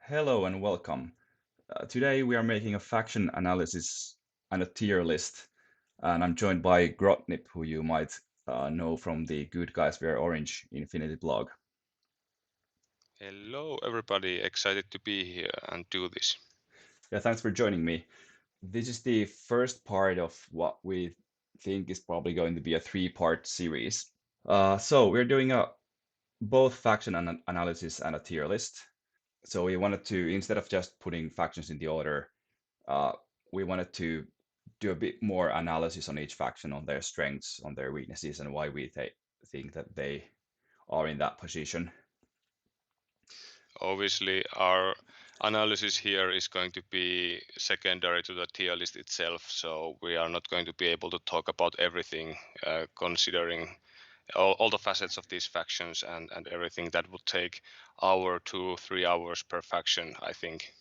Hello and welcome. Today we are making a faction analysis and a tier list, and I'm joined by Grotnib, who you might know from the Good Guys Wear Orange Infinity blog. Hello, everybody. Excited to be here and do this. Yeah, thanks for joining me. This is the first part of what we think is probably going to be a three-part series. So we're doing a both faction analysis and a tier list. So we wanted to, instead of just putting factions in the order, uh, we wanted to do a bit more analysis on each faction, on their strengths, on their weaknesses, and why we think that they are in that position. Obviously, our analysis here is going to be secondary to the tier list itself, so we are not going to be able to talk about everything, considering all the facets of these factions and everything. That would take hour, 2, 3 hours per faction, I think.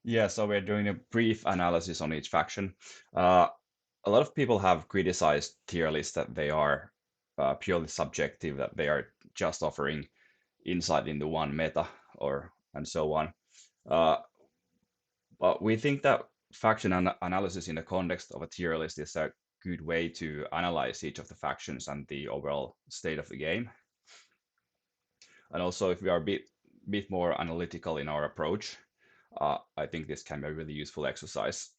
Yeah, so we're doing a brief analysis on each faction. Uh, a lot of people have criticized tier lists that they are purely subjective, that they are just offering insight into one meta or and so on. Uh, But we think that faction analysis in the context of a tier list is a good way to analyze each of the factions and the overall state of the game. And also, if we are a bit more analytical in our approach, I think this can be a really useful exercise.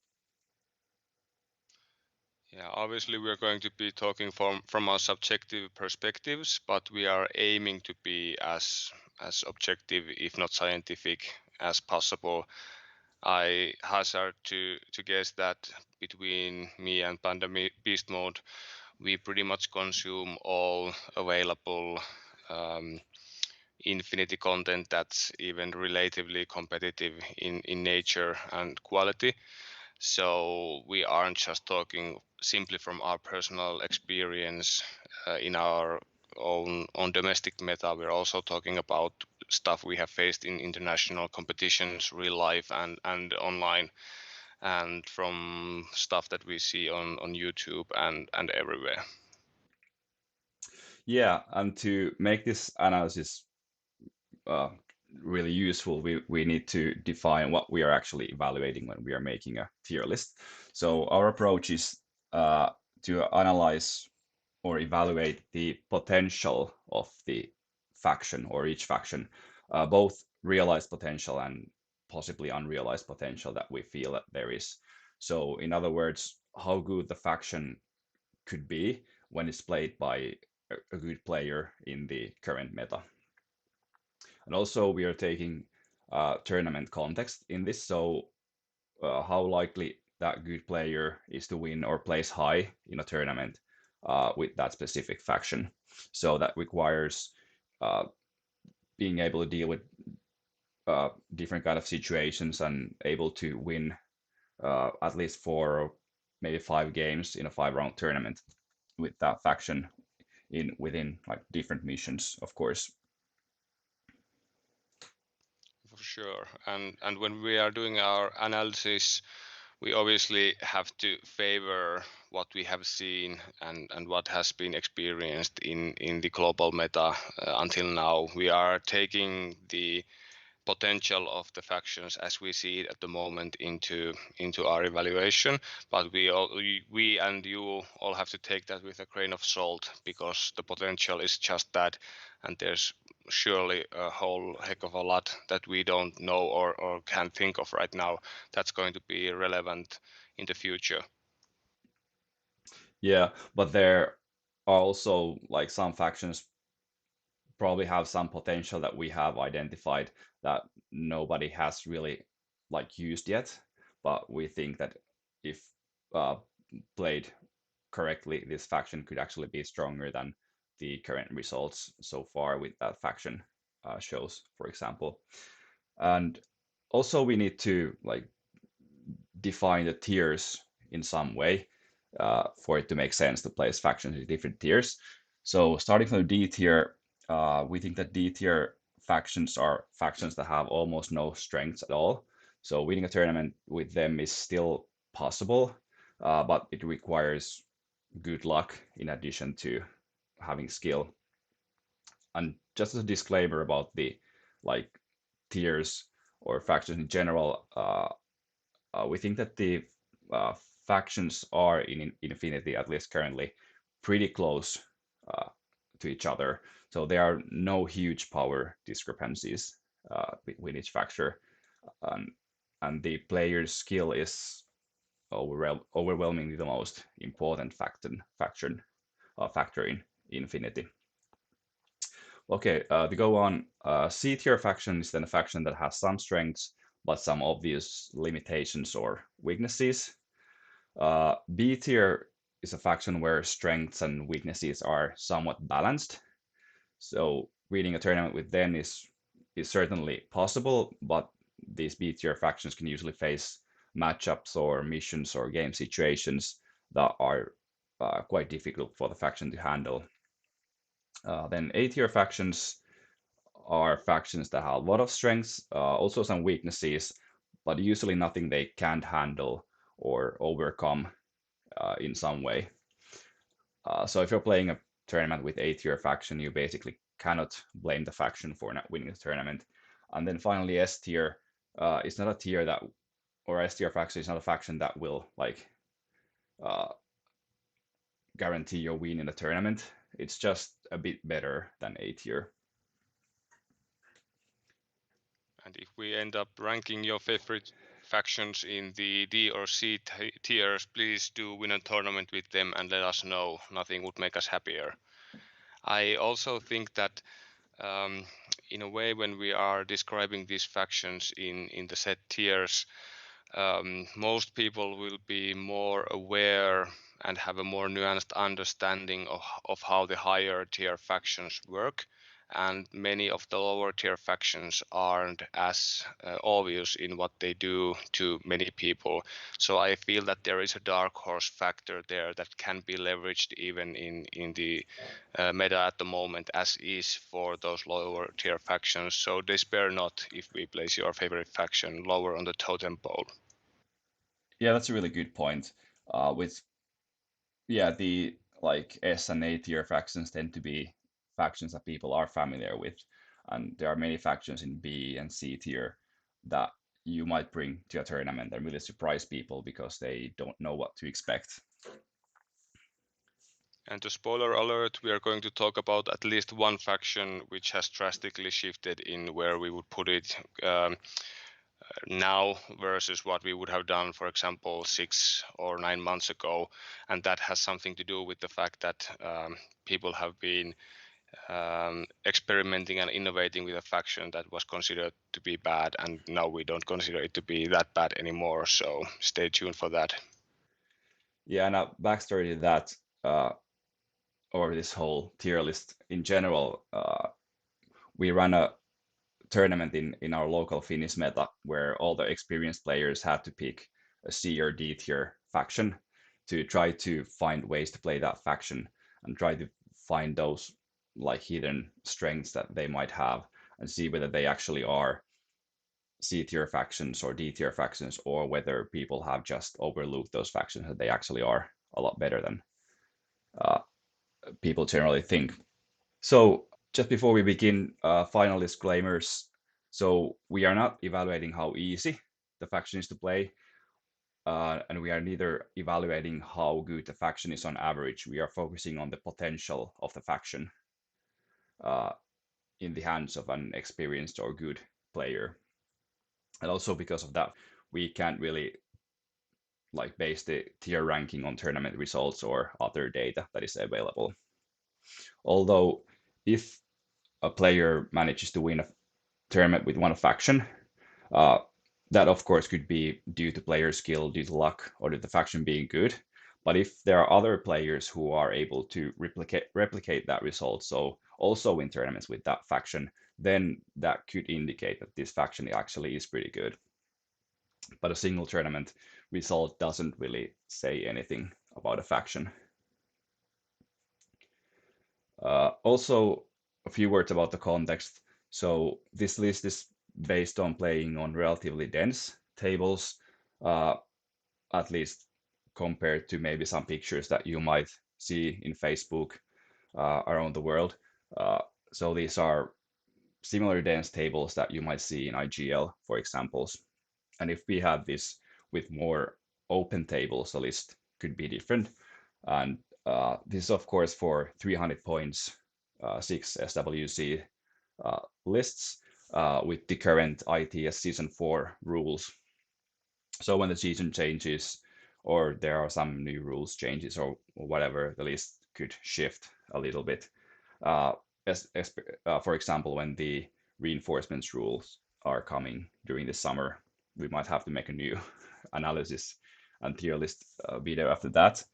Yeah, obviously we're going to be talking from our subjective perspectives, but we are aiming to be as objective, if not scientific, as possible. I hazard to guess that between me and Panda Beast Mode, we pretty much consume all available um, Infinity content that's even relatively competitive in nature and quality. So we aren't just talking simply from our personal experience in our own domestic meta. We're also talking about stuff we have faced in international competitions, real life and online, and from stuff that we see on YouTube and everywhere. Yeah, and to make this analysis uh, really useful, we need to define what we are actually evaluating when we are making a tier list. So our approach is to analyze or evaluate the potential of the faction or each faction, both realized potential and possibly unrealized potential that we feel that there is. So, in other words, how good the faction could be when it's played by a good player in the current meta. And also, we are taking tournament context in this. So, how likely that good player is to win or place high in a tournament with that specific faction. So that requires uh, being able to deal with different kind of situations and able to win at least 4 or maybe 5 games in a 5 round tournament with that faction in within like different missions, of course. For sure. And when we are doing our analysis, we obviously have to favor what we have seen and what has been experienced in the global meta until now. We are taking the potential of the factions as we see it at the moment into our evaluation, but we and you all have to take that with a grain of salt because the potential is just that, and there's surely a whole heck of a lot that we don't know or can't think of right now that's going to be relevant in the future. Yeah, but there are also like some factions probably have some potential that we have identified that nobody has really like used yet. But we think that if uh, played correctly, this faction could actually be stronger than the current results so far with that faction shows, for example. And also we need to like define the tiers in some way for it to make sense to place factions in different tiers. So starting from the D tier, we think that D tier factions are factions that have almost no strengths at all. So winning a tournament with them is still possible, but it requires good luck in addition to having skill. And just as a disclaimer about the like tiers or factions in general, we think that the uh, factions are in Infinity, at least currently, pretty close uh, to each other. So there are no huge power discrepancies between each faction, um, and the player's skill is overwhelmingly the most important factor in Infinity. Okay, to go on, C tier faction is then a faction that has some strengths, but some obvious limitations or weaknesses. B tier is a faction where strengths and weaknesses are somewhat balanced. So winning a tournament with them is certainly possible, but these B tier factions can usually face matchups or missions or game situations that are quite difficult for the faction to handle. Then A tier factions are factions that have a lot of strengths, also some weaknesses, but usually nothing they can't handle or overcome in some way. So if you're playing a tournament with A tier faction, you basically cannot blame the faction for not winning the tournament. And then finally, S tier is not a tier that, or S tier faction is not a faction that will like uh, guarantee your win in a tournament. It's just a bit better than A tier. And if we end up ranking your favorite factions in the D or C tiers, please do win a tournament with them and let us know. Nothing would make us happier. I also think that in a way, when we are describing these factions in the set tiers, most people will be more aware and have a more nuanced understanding of how the higher tier factions work. And many of the lower tier factions aren't as obvious in what they do to many people. So I feel that there is a dark horse factor there that can be leveraged even in the meta at the moment, as is for those lower tier factions. So despair not if we place your favorite faction lower on the totem pole. Yeah, that's a really good point. With yeah, the like S and A tier factions tend to be factions that people are familiar with, and there are many factions in B and C tier that you might bring to a tournament and really surprise people because they don't know what to expect. And to spoiler alert, we are going to talk about at least one faction which has drastically shifted in where we would put it now versus what we would have done, for example, 6 or 9 months ago. And that has something to do with the fact that people have been experimenting and innovating with a faction that was considered to be bad, and now we don't consider it to be that bad anymore. So stay tuned for that. Yeah, and a backstory to that, or this whole tier list in general, we run a tournament in our local Finnish meta where all the experienced players had to pick a C or D tier faction to try to find ways to play that faction and try to find those like hidden strengths that they might have and see whether they actually are C tier factions or D tier factions or whether people have just overlooked those factions that they actually are a lot better than uh, people generally think. So just before we begin, final disclaimers. So we are not evaluating how easy the faction is to play, and we are neither evaluating how good the faction is on average. We are focusing on the potential of the faction uh, in the hands of an experienced or good player. And also because of that, we can't really like base the tier ranking on tournament results or other data that is available. Although if a player manages to win a tournament with one faction. Uh, that, of course, could be due to player skill, due to luck, or due to the faction being good. But if there are other players who are able to replicate that result, so also win tournaments with that faction, then that could indicate that this faction actually is pretty good. But a single tournament result doesn't really say anything about a faction. Also, a few words about the context. So this list is based on playing on relatively dense tables, uh, at least compared to maybe some pictures that you might see in Facebook around the world. So these are similar dense tables that you might see in IGL, for examples. And if we have this with more open tables, the list could be different. And this is, of course, for 300 points, 6 SWC lists with the current ITS Season 4 rules. So when the season changes, or there are some new rules changes, or whatever, the list could shift a little bit. Uh, for example, when the reinforcements rules are coming during the summer, we might have to make a new analysis and tier list video after that.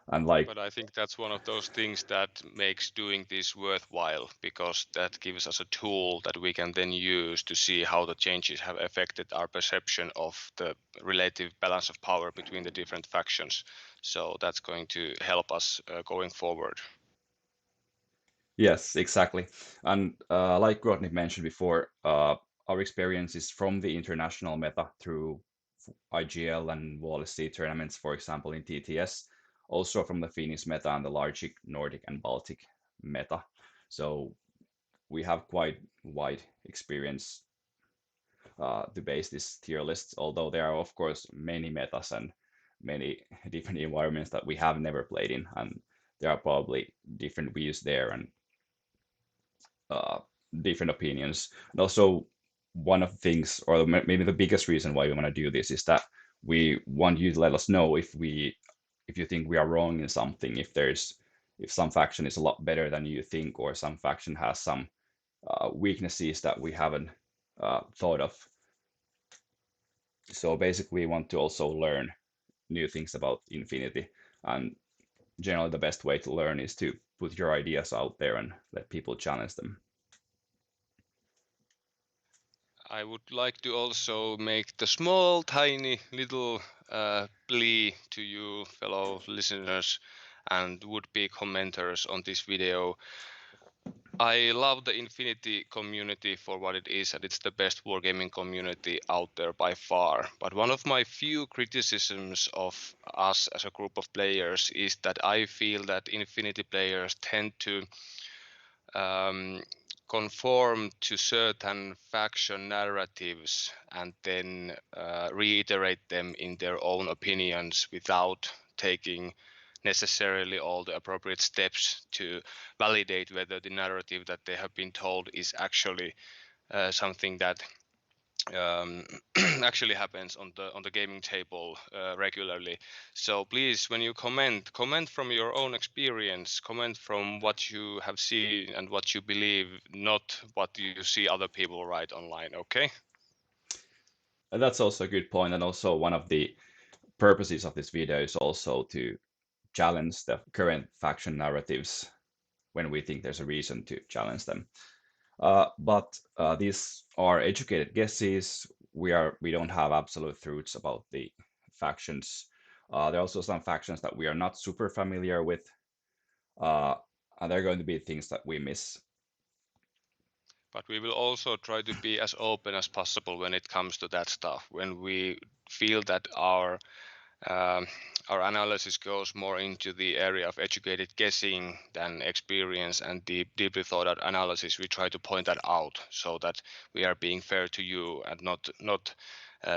And like, But I think that's one of those things that makes doing this worthwhile, because that gives us a tool that we can then use to see how the changes have affected our perception of the relative balance of power between the different factions. So that's going to help us going forward. yes, exactly. And like Grotnib mentioned before, our experience is from the international meta through IGL and Wall Street tournaments, for example, in TTS, also from the Finnish meta and the large Nordic and Baltic meta. So we have quite wide experience to base this tier lists, although there are, of course, many metas and many different environments that we have never played in, and there are probably different views there and uh, different opinions. And also, one of the things, or maybe the biggest reason why we want to do this, is that we want you to let us know if you think we are wrong in something, if some faction is a lot better than you think, or some faction has some weaknesses that we haven't thought of. So basically, we want to also learn new things about Infinity, and generally the best way to learn is to put your ideas out there and let people challenge them. I would like to also make the small, tiny, little plea to you, fellow listeners and would-be commenters on this video. I love the Infinity community for what it is, and it's the best wargaming community out there by far. But one of my few criticisms of us as a group of players is that I feel that Infinity players tend to conform to certain faction narratives and then reiterate them in their own opinions without taking necessarily all the appropriate steps to validate whether the narrative that they have been told is actually something that actually happens on the gaming table regularly. So please, when you comment from your own experience, comment from what you have seen and what you believe, not what you see other people write online. Okay? And that's also a good point, and also one of the purposes of this video is also to challenge the current faction narratives when we think there's a reason to challenge them. But these are educated guesses. We don't have absolute truths about the factions. There are also some factions that we are not super familiar with, uh, and there are going to be things that we miss. But we will also try to be as open as possible when it comes to that stuff. When we feel that um, our analysis goes more into the area of educated guessing than experience and deeply thought out analysis, we try to point that out so that we are being fair to you and not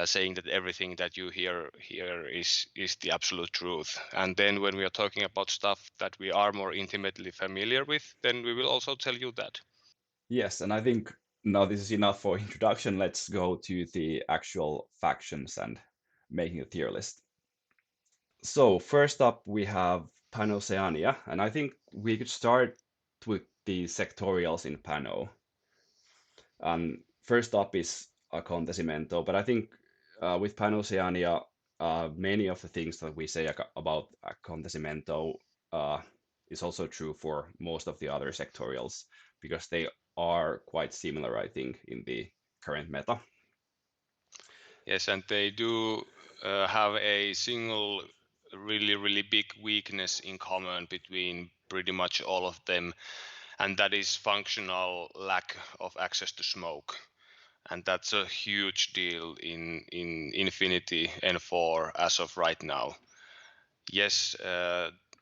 saying that everything that you hear here is the absolute truth. And then when we are talking about stuff that we are more intimately familiar with, then we will also tell you that. Yes, and I think now this is enough for introduction. Let's go to the actual factions and making a tier list. So first up, we have PanOceania, and I think we could start with the sectorials in PanO. And first up is Acontecimento, but I think with PanOceania, many of the things that we say about Acontecimento is also true for most of the other sectorials because they are quite similar, I think, in the current meta. Yes, and they do have a single really big weakness in common between pretty much all of them, and that is functional lack of access to smoke. And that's a huge deal in Infinity N4 as of right now. Yes,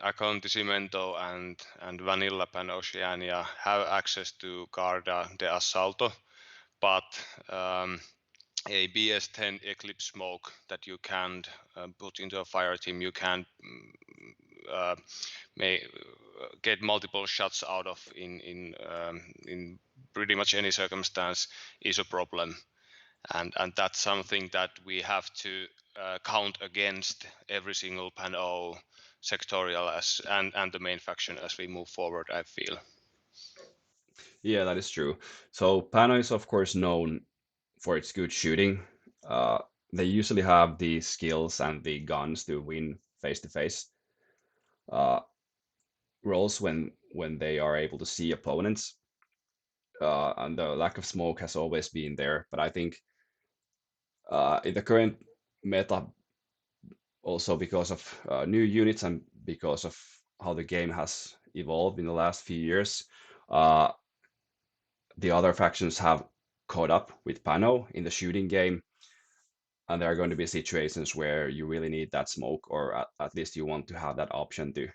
Acontecimento and vanilla PanOceania have access to Garda de Assalto, but a BS10 Eclipse smoke that you can put into a fire team, you can uh, may get multiple shots out of in pretty much any circumstance is a problem, and that's something that we have to count against every single PanO sectorial and the main faction as we move forward, I feel. Yeah, that is true. So PanO is of course known for its good shooting. Uh, they usually have the skills and the guns to win face-to-face roles when they are able to see opponents. And the lack of smoke has always been there, but I think in the current meta, also because of new units and because of how the game has evolved in the last few years, uh, the other factions have caught up with PanO in the shooting game, and there are going to be situations where you really need that smoke, or at least you want to have that option to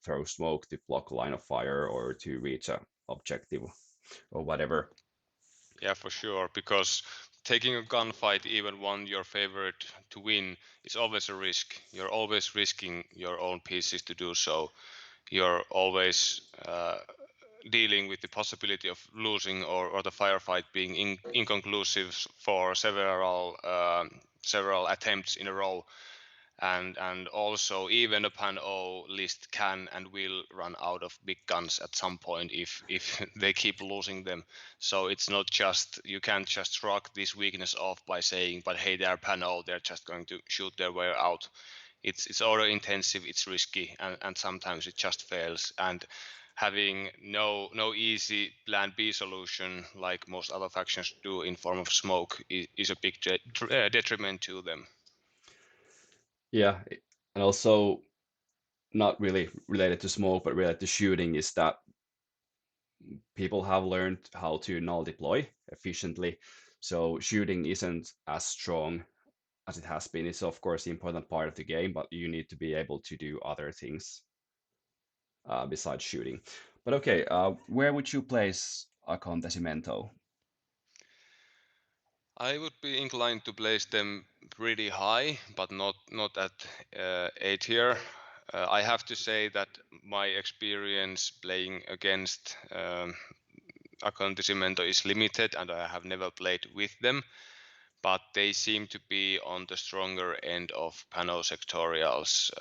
throw smoke to block line of fire or to reach a objective or whatever. Yeah, for sure. Because taking a gunfight, even one your favorite to win, is always a risk. You're always risking your own pieces to do so. You're always dealing with the possibility of losing or the firefight being inconclusive for several attempts in a row, and also even a PanO list can and will run out of big guns at some point if they keep losing them. So it's not just, you can't just shrug this weakness off by saying, but hey, they're PanO, they're just going to shoot their way out. It's order intensive, it's risky, and sometimes it just fails. And having no easy plan B solution like most other factions do in form of smoke is a big detriment to them. Yeah, and also not really related to smoke, but related to shooting is that people have learned how to null deploy efficiently. So shooting isn't as strong as it has been. It's of course the important part of the game, but you need to be able to do other things besides shooting. But okay, where would you place Acontecimento? I would be inclined to place them pretty high, but not at A tier. I have to say that my experience playing against Acontecimento is limited, and I have never played with them. But they seem to be on the stronger end of PanO sectorials.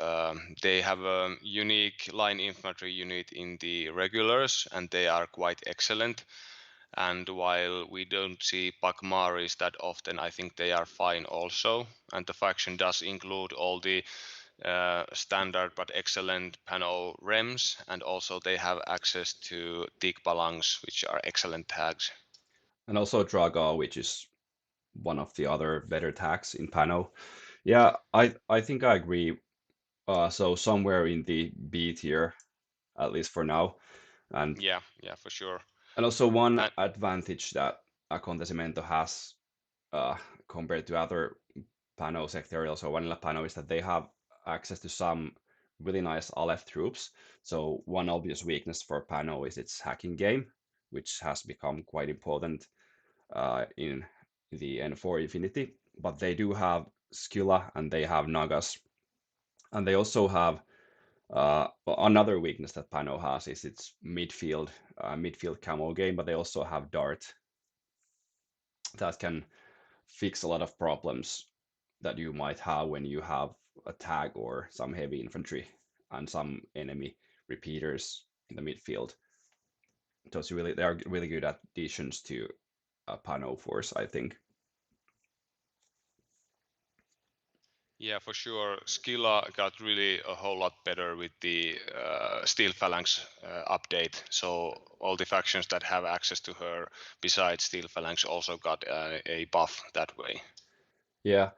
They have a unique line infantry unit in the regulars, and they are quite excellent. And while we don't see Pakmaris that often, I think they are fine also. And the faction does include all the standard but excellent PanO rems, and also they have access to Tig Balangs, which are excellent tags. And also Draga, which is one of the other better tags in PanO. Yeah, I think I agree. So somewhere in the B tier, at least for now. And Yeah, yeah, for sure. and also one And advantage that Acontecimento has uh, compared to other PanO sectorials or vanilla PanO is that they have access to some really nice Aleph troops. So one obvious weakness for PanO is its hacking game, which has become quite important in the N4 Infinity. But they do have Scylla and they have Nagas, and they also have another weakness that PanO has is its midfield camo game, but they also have Dart that can fix a lot of problems that you might have when you have a tag or some heavy infantry and some enemy repeaters in the midfield. So they are really good additions to a PanO force, I think. yeah, for sure, Skilla got really a whole lot better with the Steel Phalanx update. So all the factions that have access to her besides Steel Phalanx also got a buff that way. Yeah,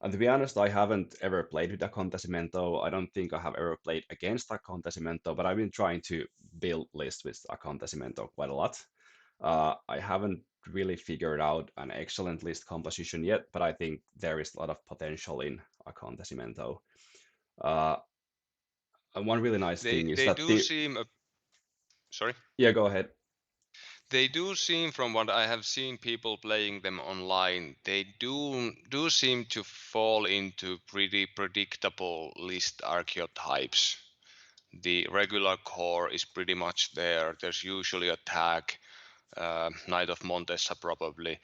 and to be honest, I haven't ever played with Acontecimento. I don't think I have ever played against Acontecimento, but I've been trying to build lists with Acontecimento quite a lot. I haven't really figured out an excellent list composition yet, but I think there is a lot of potential in Acontecimento. Uh, one really nice thing is They that do the seem sorry. yeah, go ahead. They do seem, from what I have seen people playing them online, they do seem to fall into pretty predictable list archetypes. The regular core is pretty much there. There's usually a tag, Knight of Montesa probably,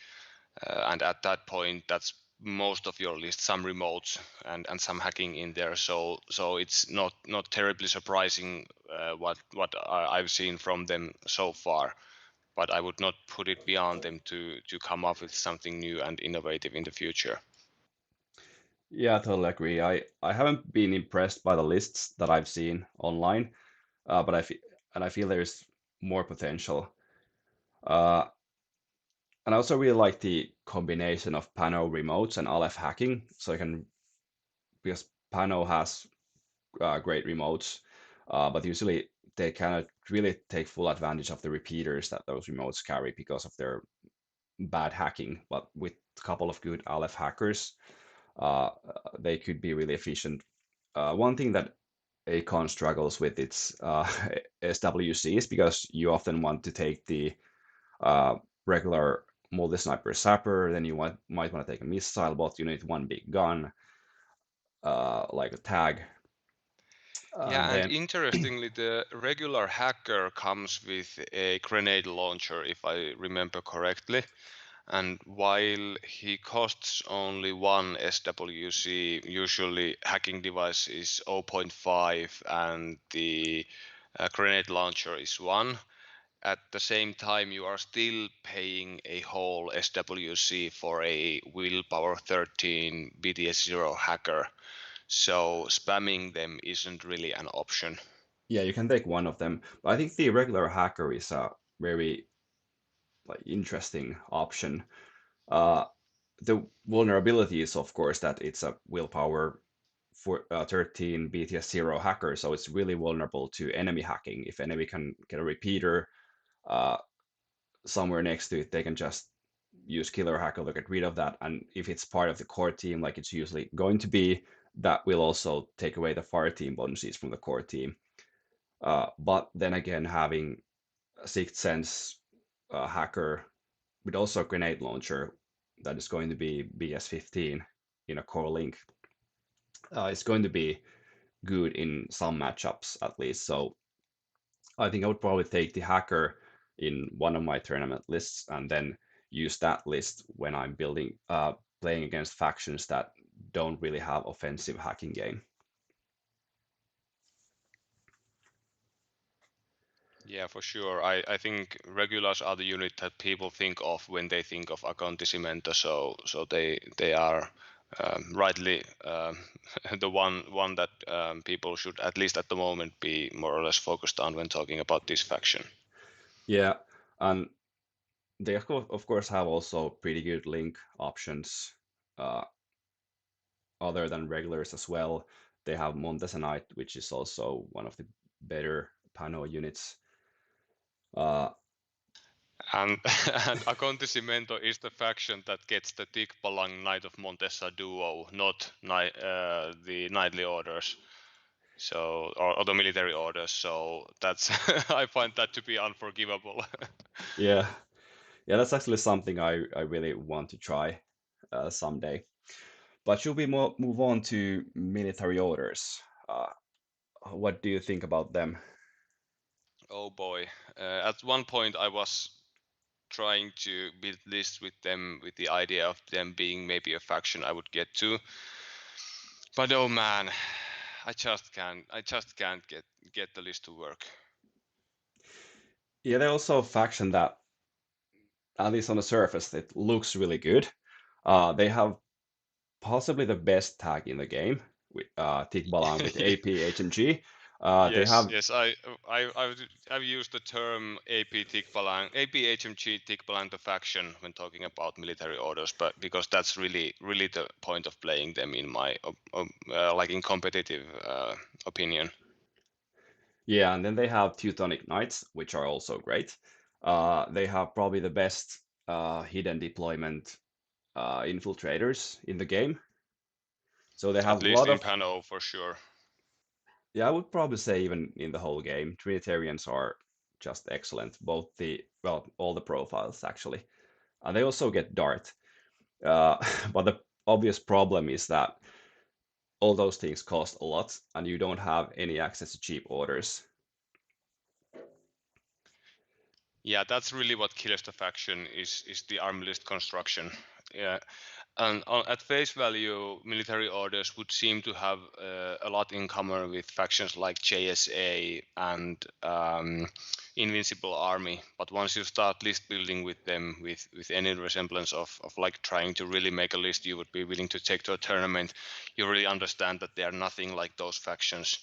and at that point, that's most of your list. Some remotes and some hacking in there. So it's not terribly surprising what I've seen from them so far. But I would not put it beyond them to come up with something new and innovative in the future. Yeah, I totally agree. I haven't been impressed by the lists that I've seen online, but I feel there's more potential. Uh, and I also really like the combination of PanO remotes and Aleph hacking. So I can because PanO has great remotes, but usually they cannot really take full advantage of the repeaters that those remotes carry because of their bad hacking. But with a couple of good Aleph hackers, they could be really efficient. One thing that Acon struggles with its SWCs because you often want to take the uh, regular multi-sniper sapper, then might want to take a missile bot. You need one big gun, like a tag, and Yeah, and then interestingly, the regular hacker comes with a grenade launcher, if I remember correctly. And while he costs only one SWC, usually hacking device is zero point 0.5 and the grenade launcher is 1. At the same time, you are still paying a whole SWC for a willpower 13 BTS0 hacker. So spamming them isn't really an option. yeah, you can take one of them. But I think the regular hacker is a very like interesting option. Uh, the vulnerability is, of course, that it's a willpower for 13 BTS0 hacker, so it's really vulnerable to enemy hacking. If enemy can get a repeater uh, somewhere next to it, they can just use killer hacker to get rid of that. And if it's part of the core team, like it's usually going to be, that will also take away the fire team bonuses from the core team. But then again, having a Sixth Sense hacker with also a grenade launcher that is going to be BS15 in a core link is going to be good in some matchups at least. So I think I would probably take the hacker in one of my tournament lists and then use that list when I'm playing against factions that don't really have offensive hacking game. Yeah, for sure. I think regulars are the unit that people think of when they think of Acontecimento, so they are rightly the one that people should, at least at the moment, be more or less focused on when talking about this faction. Yeah, and they of course have also pretty good link options uh, other than regulars as well. They have Montesanite, which is also one of the better PanO units. Uh, And and Acontecimento is the faction that gets the Tikbalang Knight of Montesa duo, not the knightly orders. So or the military orders. So that's I find that to be unforgivable. yeah, yeah, that's actually something I really want to try someday. But should we move on to military orders? Uh, what do you think about them? Oh boy. At one point I was trying to build lists with them with the idea of them being maybe a faction I would get to. But oh man, I just can't get the list to work. Yeah, they're also a faction that, at least on the surface, it looks really good. They have possibly the best tag in the game with Tikbalan with AP HMG. They Yes, have yes. I've used the term AP Tikbalang, AP HMG Tikbalang the faction when talking about military orders, but because that's really the point of playing them in my like in competitive opinion. yeah, and then they have Teutonic Knights, which are also great. They have probably the best hidden deployment infiltrators in the game. So they have At a least lot in of PanO for sure. Yeah, I would probably say even in the whole game, Trinitarians are just excellent. Both all the profiles actually, and they also get Dart. Uh, but the obvious problem is that all those things cost a lot, and you don't have any access to cheap orders. Yeah, that's really what kills the faction is the army list construction. Yeah, and at face value, military orders would seem to have a lot in common with factions like JSA and Invincible Army. But once you start list building with them, with any resemblance of like trying to really make a list you would be willing to take to a tournament, you really understand that they are nothing like those factions.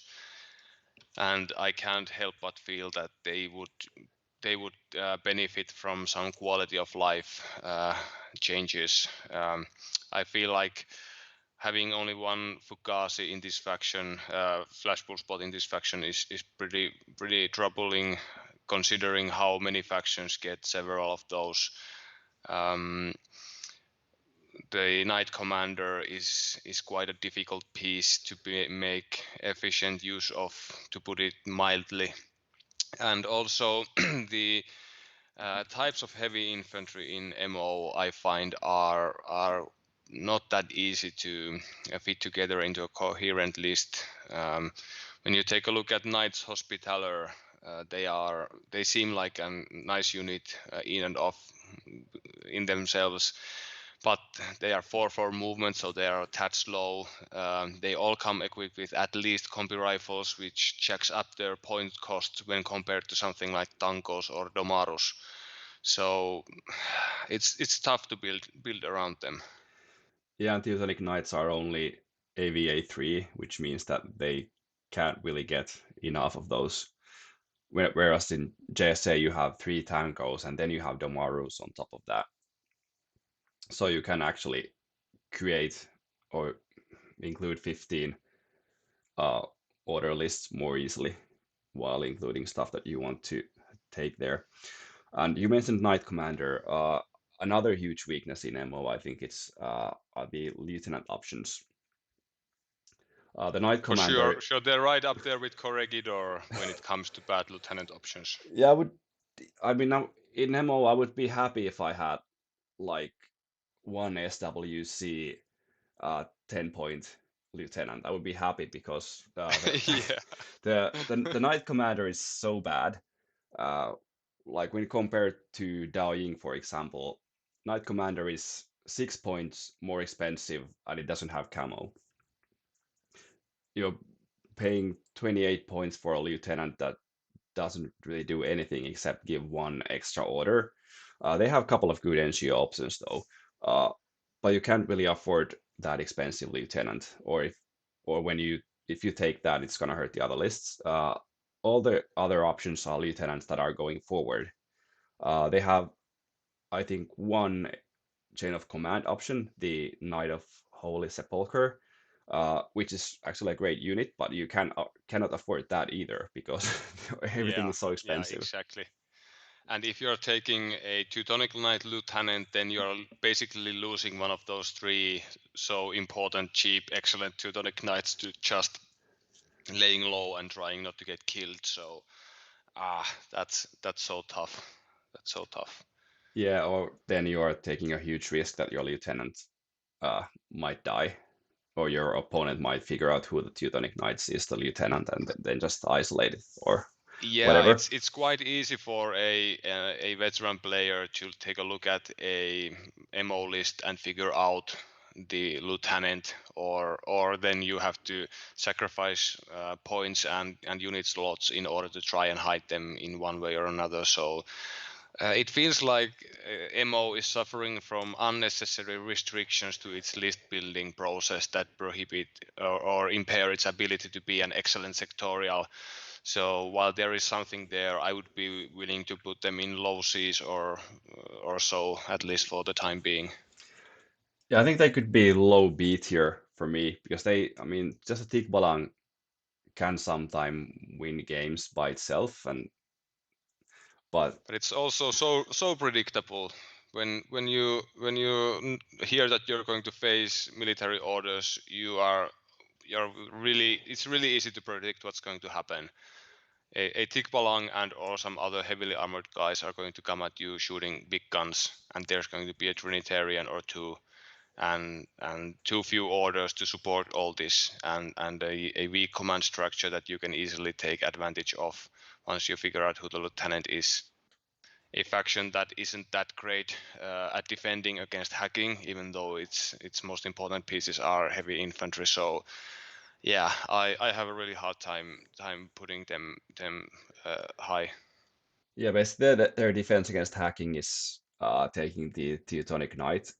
And I can't help but feel that they would benefit from some quality of life changes. I feel like having only one Fugazi in this faction, flash pull spot in this faction is pretty troubling, considering how many factions get several of those. The Knight Commander is quite a difficult piece to make efficient use of, to put it mildly. And also the types of heavy infantry in MO I find are not that easy to fit together into a coherent list. When you take a look at Knights Hospitaller, they seem like a nice unit in and of in themselves, but they are 4/4 movement, so they are a tad slow. They all come equipped with at least combi rifles, which jacks up their point cost when compared to something like Tankos or Domarus. So it's tough to build around them. Yeah, and Teutonic Knights are only AVA 3, which means that they can't really get enough of those. Whereas in JSA, you have 3 Tankos, and then you have Domarus on top of that. So you can actually create or include 15 uh, order lists more easily while including stuff that you want to take there. And you mentioned Knight Commander. Another huge weakness in MO, I think it's are the lieutenant options. The Knight For sure, Commander, sure, they're right up there with Corregidor when it comes to bad lieutenant options. yeah, I mean, in MO, I would be happy if I had like one SWC 10-point lieutenant. I would be happy because Yeah. the Knight Commander is so bad. Uh, like when compared to Dao Ying, for example, Knight Commander is 6 points more expensive and it doesn't have camo. You're paying 28 points for a lieutenant that doesn't really do anything except give one extra order. They have a couple of good NGO options though, but you can't really afford that expensive lieutenant. Or when if you take that, it's gonna hurt the other lists. All the other options are lieutenants that are going forward. They have, I think, one chain of command option, the Knight of Holy Sepulchre, which is actually a great unit, but you cannot afford that either because everything Yeah, is so yeah, expensive. exactly. And if you're taking a Teutonic Knight Lieutenant, then you're basically losing one of those three so important, cheap, excellent Teutonic Knights to just laying low and trying not to get killed. So that's so tough. That's so tough. Yeah, or then you are taking a huge risk that your lieutenant might die, or your opponent might figure out who the Teutonic Knights is the lieutenant and then just isolate it or Yeah, whatever. it's quite easy for a veteran player to take a look at a MO list and figure out the lieutenant, or then you have to sacrifice points and unit slots in order to try and hide them in one way or another. So it feels like MO is suffering from unnecessary restrictions to its list building process that prohibit or impair its ability to be an excellent sectorial. So while there is something there, I would be willing to put them in low Cs or so, at least for the time being. Yeah, I think they could be low B tier for me because I mean, just a Tikbalang can sometime win games by itself, and but But it's also so predictable. When you hear that you're going to face military orders, it's really easy to predict what's going to happen. A Tikbalang and or some other heavily armored guys are going to come at you shooting big guns, and there's going to be a Trinitarian or two, and too few orders to support all this, and a weak command structure that you can easily take advantage of once you figure out who the lieutenant is. A faction that isn't that great at defending against hacking, even though its most important pieces are heavy infantry. So yeah, I have a really hard time putting them high. Yeah, basically their defense against hacking is taking the Teutonic Knight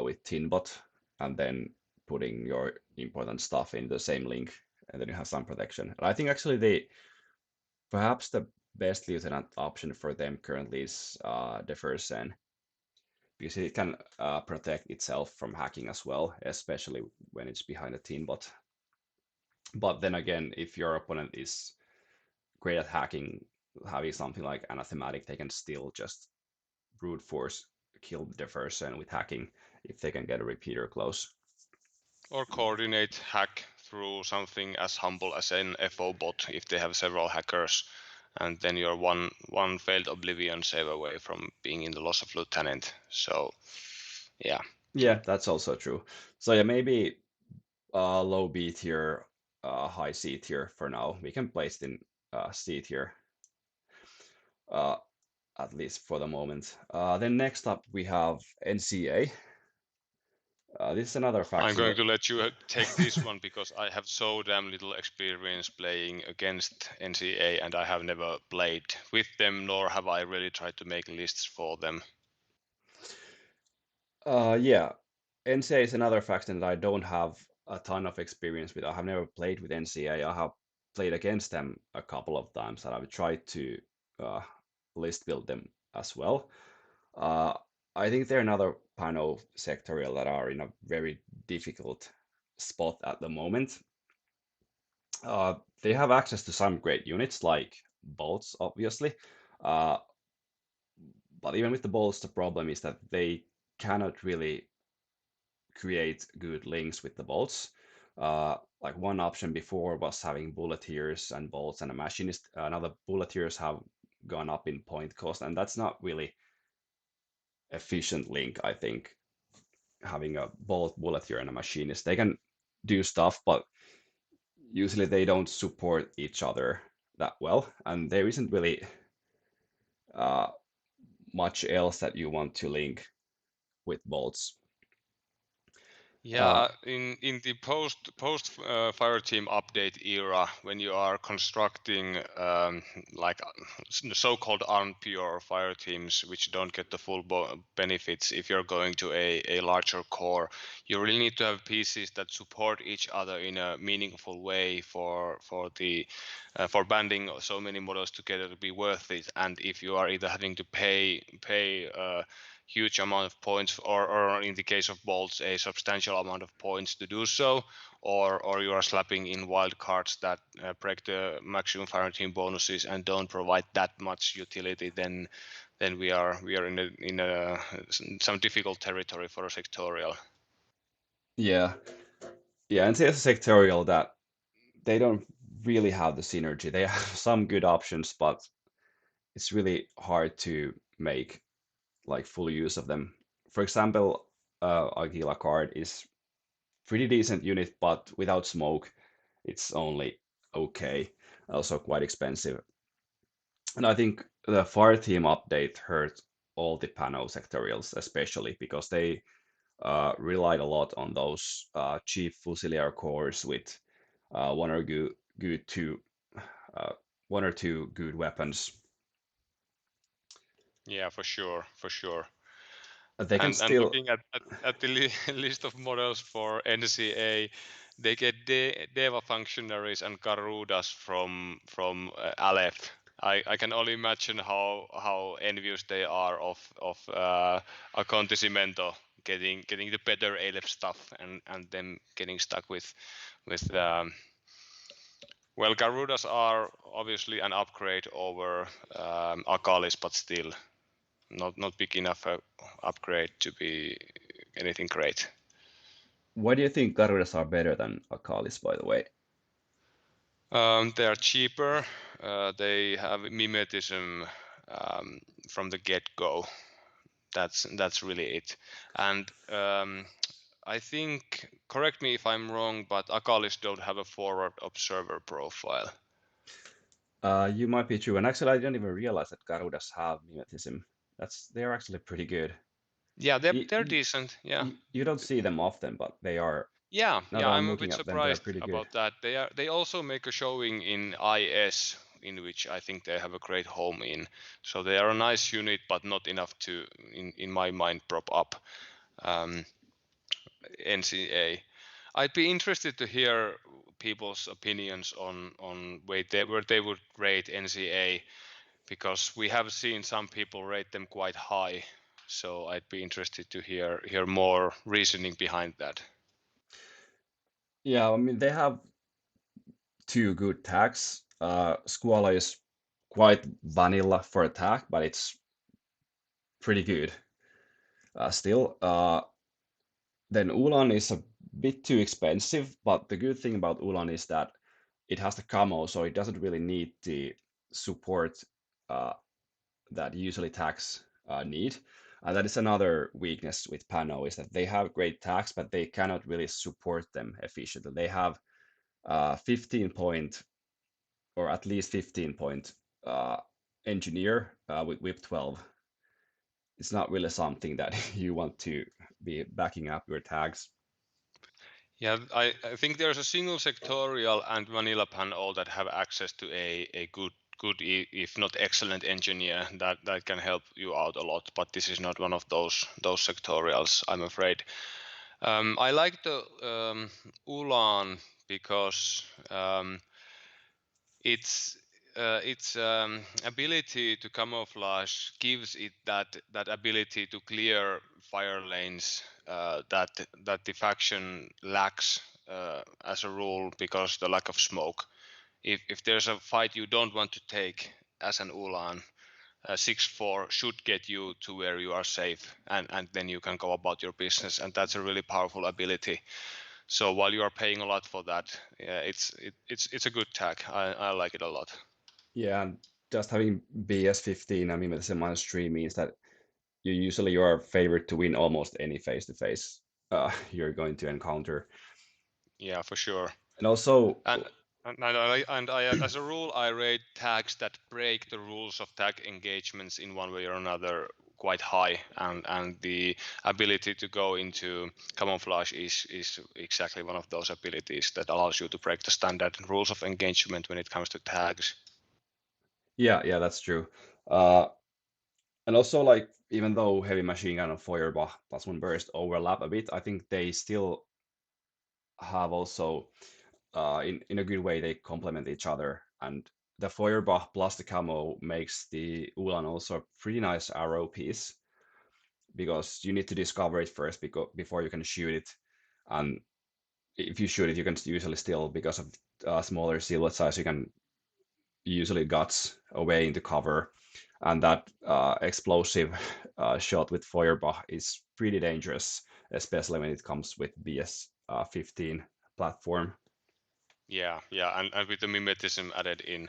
with Tinbot and then putting your important stuff in the same link, and then you have some protection. And I think actually perhaps the best lieutenant option for them currently is the first Sen, because it can protect itself from hacking as well, especially when it's behind a Tinbot. But then again, if your opponent is great at hacking, having something like anathematic, they can still just brute force kill the person with hacking if they can get a repeater close. Or coordinate hack through something as humble as an FO bot if they have several hackers, and then you're one failed oblivion save away from being in the loss of lieutenant. So yeah. Yeah, that's also true. So yeah, maybe low B tier, high C tier for now. We can place it in C tier, uh, at least for the moment. Then next up we have NCA. This is another I'm faction going that to let you take this one because I have so damn little experience playing against NCA, and I have never played with them, nor have I really tried to make lists for them. yeah, NCA is another faction that I don't have a ton of experience with. I have never played with NCA. I have played against them a couple of times, and I've tried to uh, list build them as well. Uh, I think they're another PanO sectorial that are in a very difficult spot at the moment. They have access to some great units like bolts, obviously, uh, but even with the bolts, the problem is that they cannot really create good links with the bolts. Like one option before was having bulleteers and bolts and a machinist. Now the bulleteers have gone up in point cost, and that's not really efficient link, I think. Having a bolt bulleteer and a machinist, they can do stuff, but usually they don't support each other that well, and there isn't really uh, much else that you want to link with bolts. Uh, Yeah, in the post fire team update era, when you are constructing like so-called unpure fire teams, which don't get the full benefits, if you're going to a larger core, you really need to have pieces that support each other in a meaningful way for banding so many models together to be worth it. And if you are either having to pay huge amount of points, or in the case of bolts, a substantial amount of points to do so, or you are slapping in wild cards that break the maximum fire team bonuses and don't provide that much utility, then we are in some difficult territory for a sectorial. yeah, yeah, and there's a sectorial that they don't really have the synergy. They have some good options, but it's really hard to make like full use of them. For example, Aguila card is pretty decent unit, but without smoke, it's only okay. Also quite expensive. And I think the fire team update hurt all the PanO sectorials, especially because they relied a lot on those cheap Fusilier cores with uh, one or good, good two, uh, one or two good weapons. Yeah, for sure, for sure. They can And still, looking at the list of models for NCA, they get Deva functionaries and Garudas from Aleph. I can only imagine how envious they are of Acontecimento getting the better Aleph stuff, and them getting stuck with well, Garudas are obviously an upgrade over Akalis, but still not big enough upgrade to be anything great. Why do you think Garudas are better than Akalis, by the way? They are cheaper. They have mimetism from the get-go. That's really it. And I think, correct me if I'm wrong, but Akalis don't have a forward observer profile. You might be true, and actually, I didn't even realize that Garudas have mimetism. They're actually pretty good. Yeah, You, they're you, decent. Yeah. you don't see them often, but they are. Yeah, Now yeah, that I'm I'm a bit looking at them, they're surprised pretty good. about that. They also make a showing in IS, in which I think they have a great home in. So they are a nice unit, but not enough to, in my mind, prop up um, NCA. I'd be interested to hear people's opinions on where they would rate NCA, because we have seen some people rate them quite high. So I'd be interested to hear more reasoning behind that. Yeah, I mean they have two good tags. Squall is quite vanilla for attack, but it's pretty good still. Then Ulan is a bit too expensive, but the good thing about Ulan is that it has the camo, so it doesn't really need the support uh, that usually tags need. And that is another weakness with PanO is that they have great tags, but they cannot really support them efficiently. They have 15 point or at least 15 point uh, engineer with whip 12. It's not really something that you want to be backing up your tags. Yeah, I think there's a single sectorial and vanilla panel that have access to a good if not excellent engineer that can help you out a lot. But this is not one of those sectorials, I'm afraid. I like the Ulan because its ability to camouflage gives it that ability to clear fire lanes that the faction lacks as a rule, because the lack of smoke. If there's a fight you don't want to take as an Ulan, 6-4 should get you to where you are safe, and then you can go about your business, and that's a really powerful ability. So while you are paying a lot for that, yeah, it's a good tag. I like it a lot. Yeah, and just having BS15, I mean, with the -3 means that you are favored to win almost any face-to-face you're going to encounter. Yeah, for sure. And also, And as a rule, I rate tags that break the rules of tag engagements in one way or another quite high, and the ability to go into camouflage is exactly one of those abilities that allows you to break the standard rules of engagement when it comes to tags. yeah, that's true. Uh, and also, like, even though heavy machine gun and Feuerbach +1 burst overlap a bit, I think they still have also, in a good way, they complement each other. And the Feuerbach plus the camo makes the Ulan also a pretty nice arrow piece because you need to discover it first before you can shoot it. And if you shoot it, you can usually still, because of smaller silhouette size, you can usually guts away into cover. And that explosive shot with Feuerbach is pretty dangerous, especially when it comes with BS 15 platform. Yeah, yeah, and with the mimetism added in.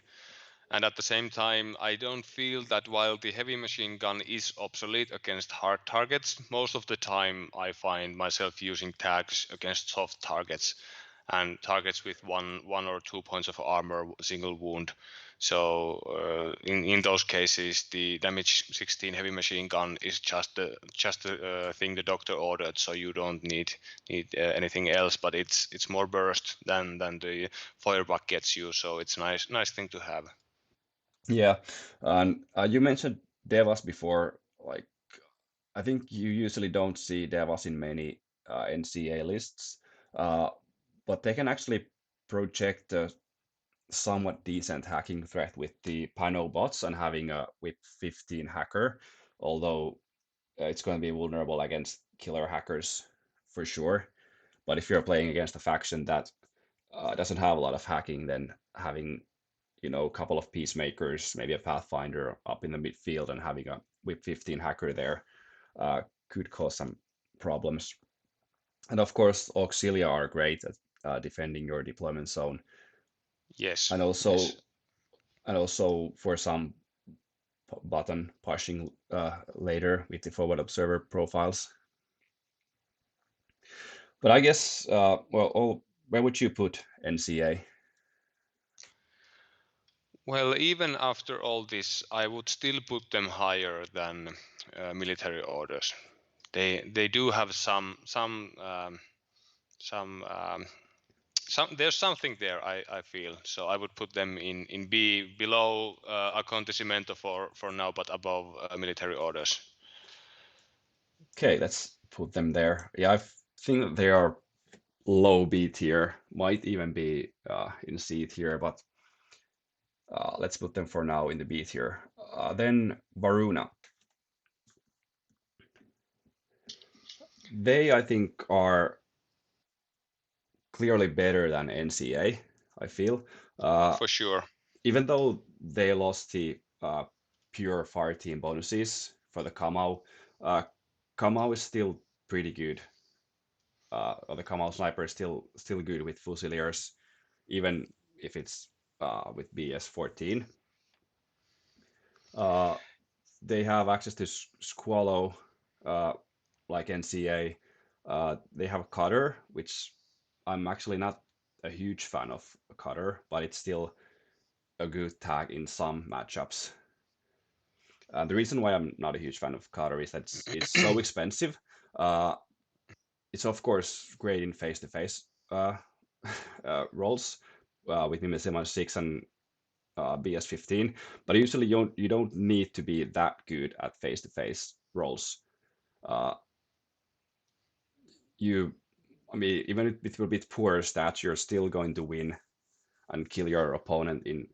And at the same time, I don't feel that while the heavy machine gun is obsolete against hard targets, most of the time I find myself using tags against soft targets and targets with one or 2 points of armor, single wound. So in those cases, the damage 16 heavy machine gun is just the thing the doctor ordered. So you don't need anything else, but it's more burst than the Feuerbach gets you. So it's nice thing to have. Yeah, and you mentioned Devas before. Like, I think you usually don't see Devas in many NCA lists, uh, but they can actually project a somewhat decent hacking threat with the PanO bots and having a whip 15 hacker, although it's going to be vulnerable against killer hackers for sure. But if you're playing against a faction that doesn't have a lot of hacking, then having a couple of peacemakers, maybe a pathfinder up in the midfield, and having a whip 15 hacker there could cause some problems. And of course, auxilia are great at defending your deployment zone, Yes, and yes. also for some button pushing later with the forward observer profiles. But I guess, where would you put NCA? Well, even after all this, I would still put them higher than military orders. They do have some there's something there, I feel. So I would put them in B, below Acontecimento for now, but above military orders. Okay, let's put them there. Yeah, I think that they are low B tier, might even be in C tier, but let's put them for now in the B tier. Then Varuna. They, I think, are clearly better than NCA, I feel. Uh, For sure. Even though they lost the pure fire team bonuses for the Kamau, uh, Kamau is still pretty good. Or the Kamau sniper is still good with Fusiliers, even if it's with BS14. Uh, they have access to Squallow, uh, like NCA. They have Cutter, which I'm actually not a huge fan of Cutter, but it's still a good tag in some matchups. The reason why I'm not a huge fan of Cutter is that it's so expensive. Uh, it's of course great in face-to-face roles with Invincible 6 and BS15, but usually you don't need to be that good at face-to-face roles. Uh, you, I mean, even with a bit poorer stats, you're still going to win and kill your opponent in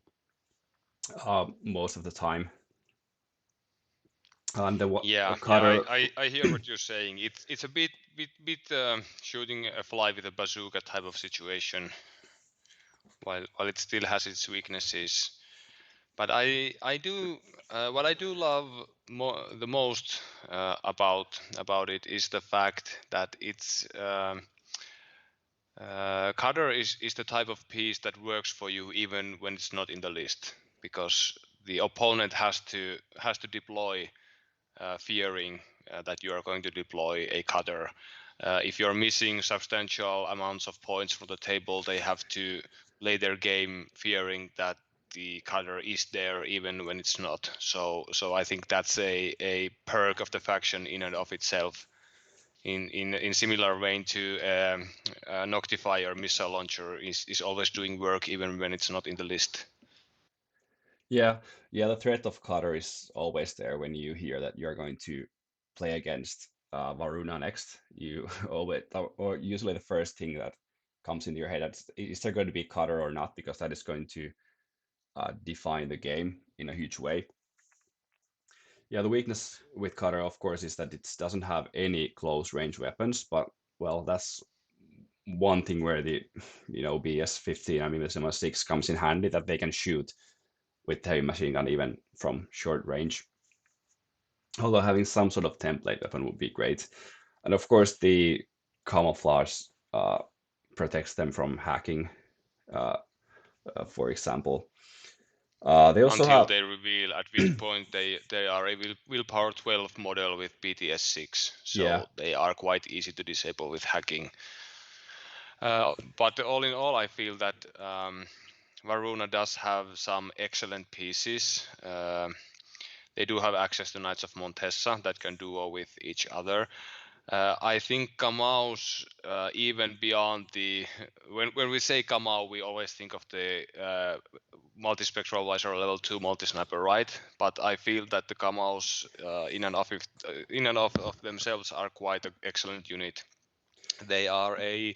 most of the time. And the Yeah, yeah, Cutter, I hear what you're saying. It's a bit shooting a fly with a bazooka type of situation, while it still has its weaknesses. But I do what I do love the most about it is the fact that it's Cutter is the type of piece that works for you even when it's not in the list, because the opponent has to deploy fearing that you are going to deploy a Cutter. If you're missing substantial amounts of points from the table, they have to play their game fearing that the Cutter is there even when it's not. So I think that's a perk of the faction in and of itself. In similar vein to Noctifier missile launcher is always doing work even when it's not in the list. yeah, yeah, the threat of Cutter is always there when you hear that you're going to play against Varuna next. You always, or usually the first thing that comes into your head is there going to be Cutter or not, because that is going to define the game in a huge way. Yeah, the weakness with Cutter, of course, is that it doesn't have any close range weapons, but well, that's one thing where the BS15, I mean, the Sigma 6 comes in handy, that they can shoot with heavy machine gun even from short range. Although having some sort of template weapon would be great. And of course, the camouflage protects them from hacking, uh, for example. They also Until have, they reveal at which point they are a willpower 12 model with BTS 6, yeah, so they are quite easy to disable with hacking. But all in all, I feel that Varuna does have some excellent pieces. They do have access to Knights of Montessa that can duo with each other. I think Kamau's even beyond the when we say Kamau, we always think of the multispectral visor level 2 multi-sniper, right? But I feel that the Kamaus in and of themselves are quite an excellent unit. They are a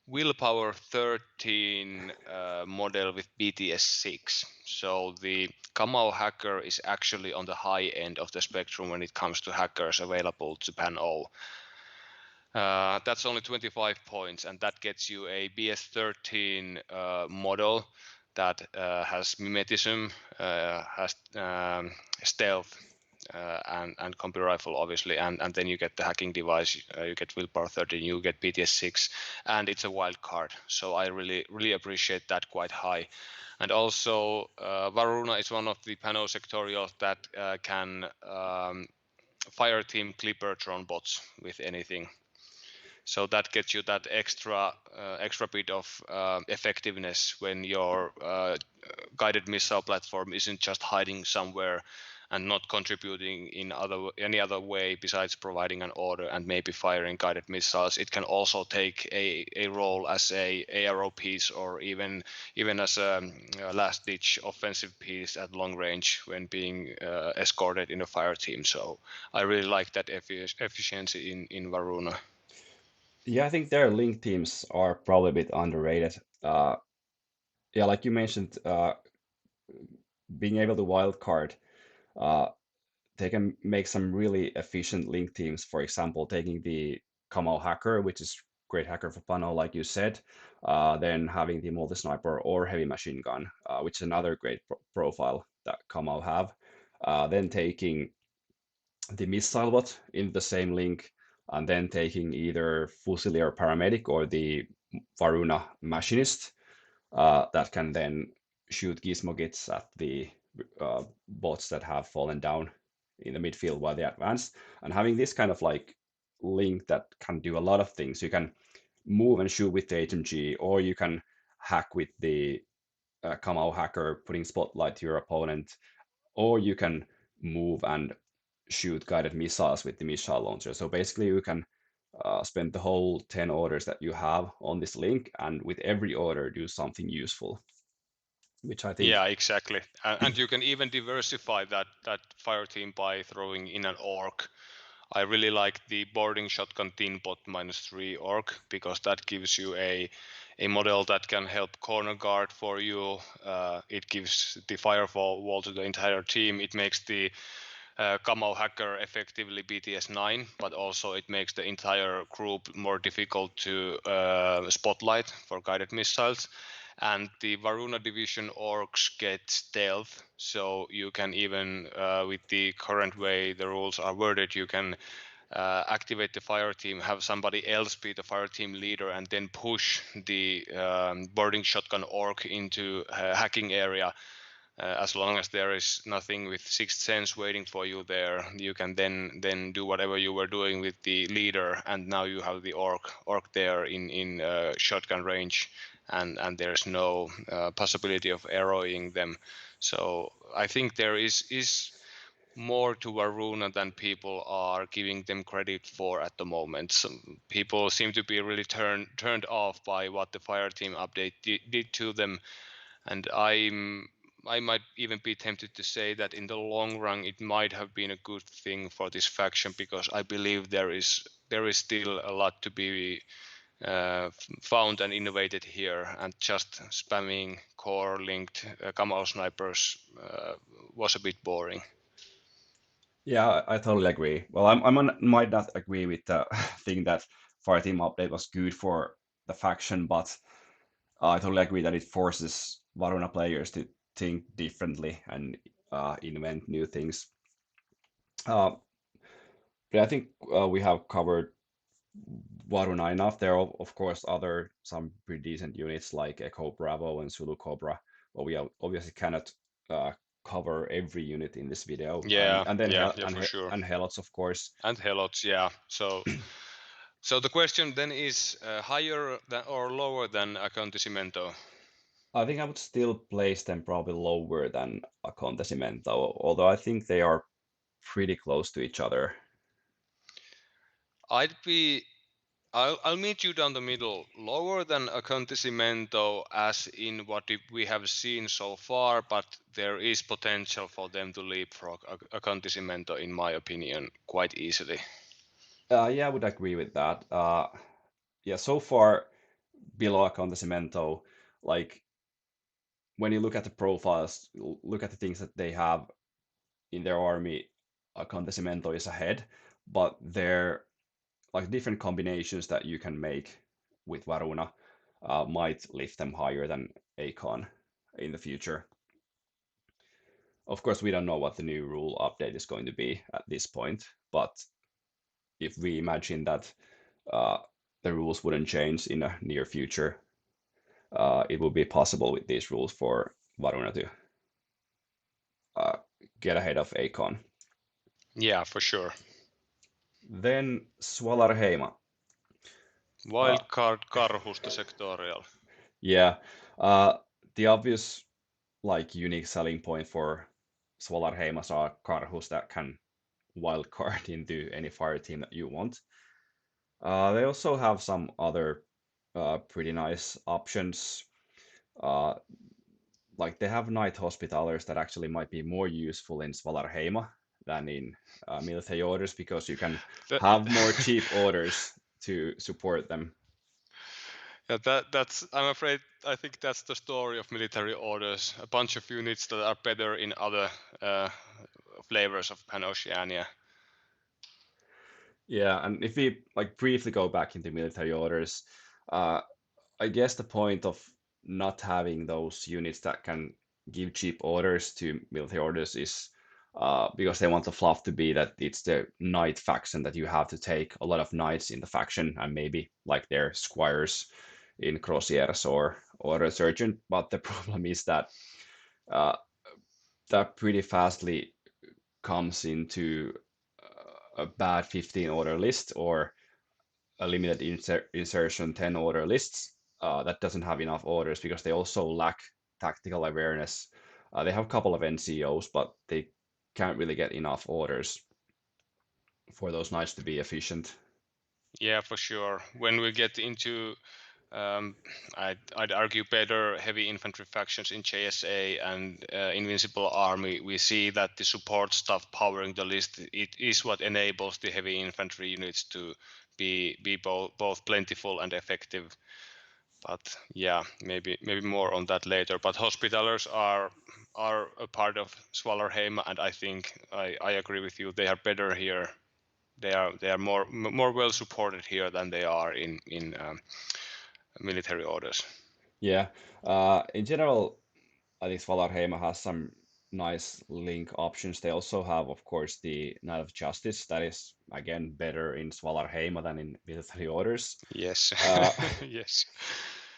willpower 13 model with BTS 6. So the Kamau hacker is actually on the high end of the spectrum when it comes to hackers available to PanO. That's only 25 points, and that gets you a BS13 model that has mimetism, has stealth, and computer rifle obviously, and then you get the hacking device, you get willpower 13, you get PTS 6, and it's a wild card. So I really appreciate that quite high. And also Varuna is one of the PanO sectorials that can fire team clipper drone bots with anything. So that gets you that extra bit of effectiveness when your guided missile platform isn't just hiding somewhere and not contributing in any other way besides providing an order and maybe firing guided missiles. It can also take a role as a ARO piece, or even as a last ditch offensive piece at long range when being escorted in a fire team. So I really like that efficiency in Varuna. Yeah, I think their link teams are probably a bit underrated. Yeah, like you mentioned, being able to wildcard, uh, they can make some really efficient link teams. For example, taking the Kamal hacker, which is great hacker for PanO, like you said, then having the multi-sniper or heavy machine gun, which is another great profile that Kamal have. Then taking the missile bot in the same link, and then taking either Fusilier paramedic or the Varuna machinist that can then shoot gizmo at the bots that have fallen down in the midfield while they advance. And having this kind of like link that can do a lot of things. You can move and shoot with the HMG, or you can hack with the Kamau hacker, putting spotlight to your opponent, or you can move and shoot guided missiles with the missile launcher. So basically, you can spend the whole 10 orders that you have on this link, and with every order, do something useful, which I think. Yeah, exactly. And you can even diversify that fire team by throwing in an orc. I really like the boarding shotgun tin bot -3 orc, because that gives you a model that can help corner guard for you. It gives the firewall wall to the entire team. It makes the Camo hacker effectively BTS 9, but also it makes the entire group more difficult to spotlight for guided missiles. And the Varuna division orcs get stealth, so you can even, with the current way the rules are worded, you can activate the fire team, have somebody else be the fire team leader, and then push the boarding shotgun orc into a hacking area. As long as there is nothing with sixth sense waiting for you there, you can then do whatever you were doing with the leader, and now you have the orc there in shotgun range, and there's no possibility of arrowing them. So I think there is more to Varuna than people are giving them credit for at the moment. Some people seem to be really turned off by what the fire team update did to them, and I might even be tempted to say that in the long run it might have been a good thing for this faction, because I believe there is still a lot to be found and innovated here, and just spamming core linked camo snipers was a bit boring. Yeah, I totally agree. Well, might not agree with the thing that Fireteam update was good for the faction, but I totally agree that it forces Varuna players to think differently and invent new things. Uh, but I think we have covered Varuna enough. There are, of course, other some pretty decent units like Echo Bravo and Zulu Cobra, but we obviously cannot uh, cover every unit in this video. Yeah, And then yeah, for sure. and Helots, of course. And Helots, yeah. So the question then is higher than or lower than Acontecimento? I think I would still place them probably lower than Acontecimento, although I think they are pretty close to each other. I'd be I'll meet you down the middle, lower than Acontecimento as in what we have seen so far, but there is potential for them to leapfrog Acontecimento, in my opinion, quite easily. Yeah, I would agree with that. Yeah, so far below Acontecimento, like when you look at the profiles, look at the things that they have in their army, Acontecimento is ahead, but they're like different combinations that you can make with Varuna might lift them higher than Acon in the future. Of course, we don't know what the new rule update is going to be at this point, but if we imagine that uh, the rules wouldn't change in a near future, it would be possible with these rules for Varuna to uh, get ahead of Acon. Yeah, for sure. Then Svalarheima. Uh, Wildcard Karhusta sectorial. yeah, uh, the obvious unique selling point for Svalarheimas are Karhus that can wildcard into any fire team that you want. They also have some other pretty nice options. Uh, like they have night hospitalers that actually might be more useful in Svalarheima than in military orders because you can That, have more cheap orders to support them. yeah, that's. I'm afraid. I think that's the story of military orders. A bunch of units that are better in other uh, flavors of PanOceania. Yeah, and if we briefly go back into military orders, uh, I guess the point of not having those units that can give cheap orders to military orders is because they want the fluff to be that it's the knight faction that you have to take a lot of knights in the faction and maybe like their squires in crosiers or resurgent. But the problem is that uh, that pretty fastly comes into a bad 15 order list or a limited insertion 10 order lists that doesn't have enough orders because they also lack tactical awareness. They have a couple of NCOs, but they can't really get enough orders for those knights to be efficient. Yeah, for sure. When we get into, um, I'd argue better heavy infantry factions in JSA and Invincible Army, we see that the support stuff powering the list, it is what enables the heavy infantry units to be both plentiful and effective. But yeah, maybe more on that later. But hospitalers are a part of Svalarheima, and I think I agree with you. They are better here. They are more well supported here than they are in military orders. Yeah, in general, I think Svalarheima has some nice link options. They also have, of course, the Knight of Justice. That is, again, better in Svalarheima than in military orders. Yes, Uh, yes,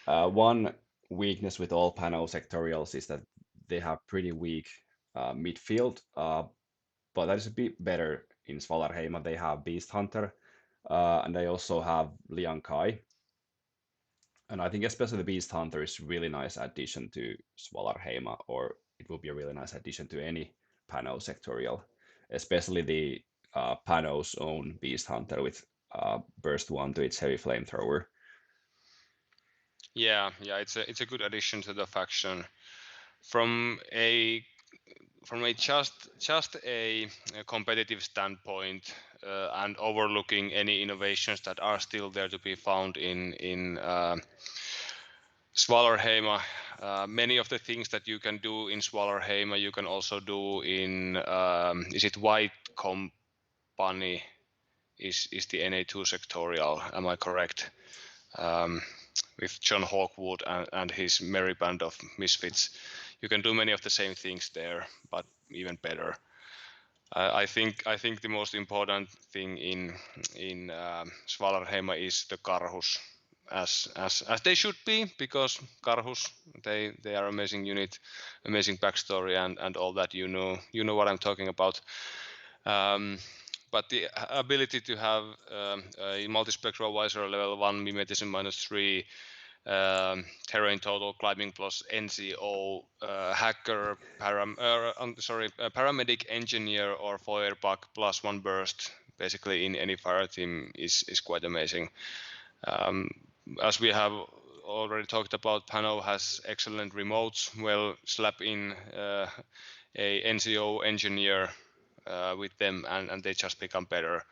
One weakness with all PanO sectorials is that they have pretty weak midfield, but that is a bit better in Svalarheima. They have Beast Hunter, and they also have Liang Kai. And I think especially the Beast Hunter is really nice addition to Svalarheima, or it will be a really nice addition to any PanO sectorial, especially the PanO's own Beast Hunter with burst one to its heavy flamethrower. yeah. It's a good addition to the faction. From a just a competitive standpoint, and overlooking any innovations that are still there to be found in Svalarheima. Many of the things that you can do in Svalarheima, you can also do in is it White Company? Is the NA2 sectorial? Am I correct? Um, with John Hawkwood and his merry band of misfits, you can do many of the same things there, but even better. I think the most important thing in Svalarheima is the Karhus, as they should be, because Karhus they are amazing unit, amazing backstory and all that. You know what I'm talking about. Um, but the ability to have a multispectral visor level 1 mimetism -3, terrain total, climbing plus NCO, hacker, paramedic engineer or feuerbach plus 1 burst, basically in any fire team is quite amazing. As we have already talked about, PanO has excellent remotes. Well, slap in a NCO engineer with them and they just become better.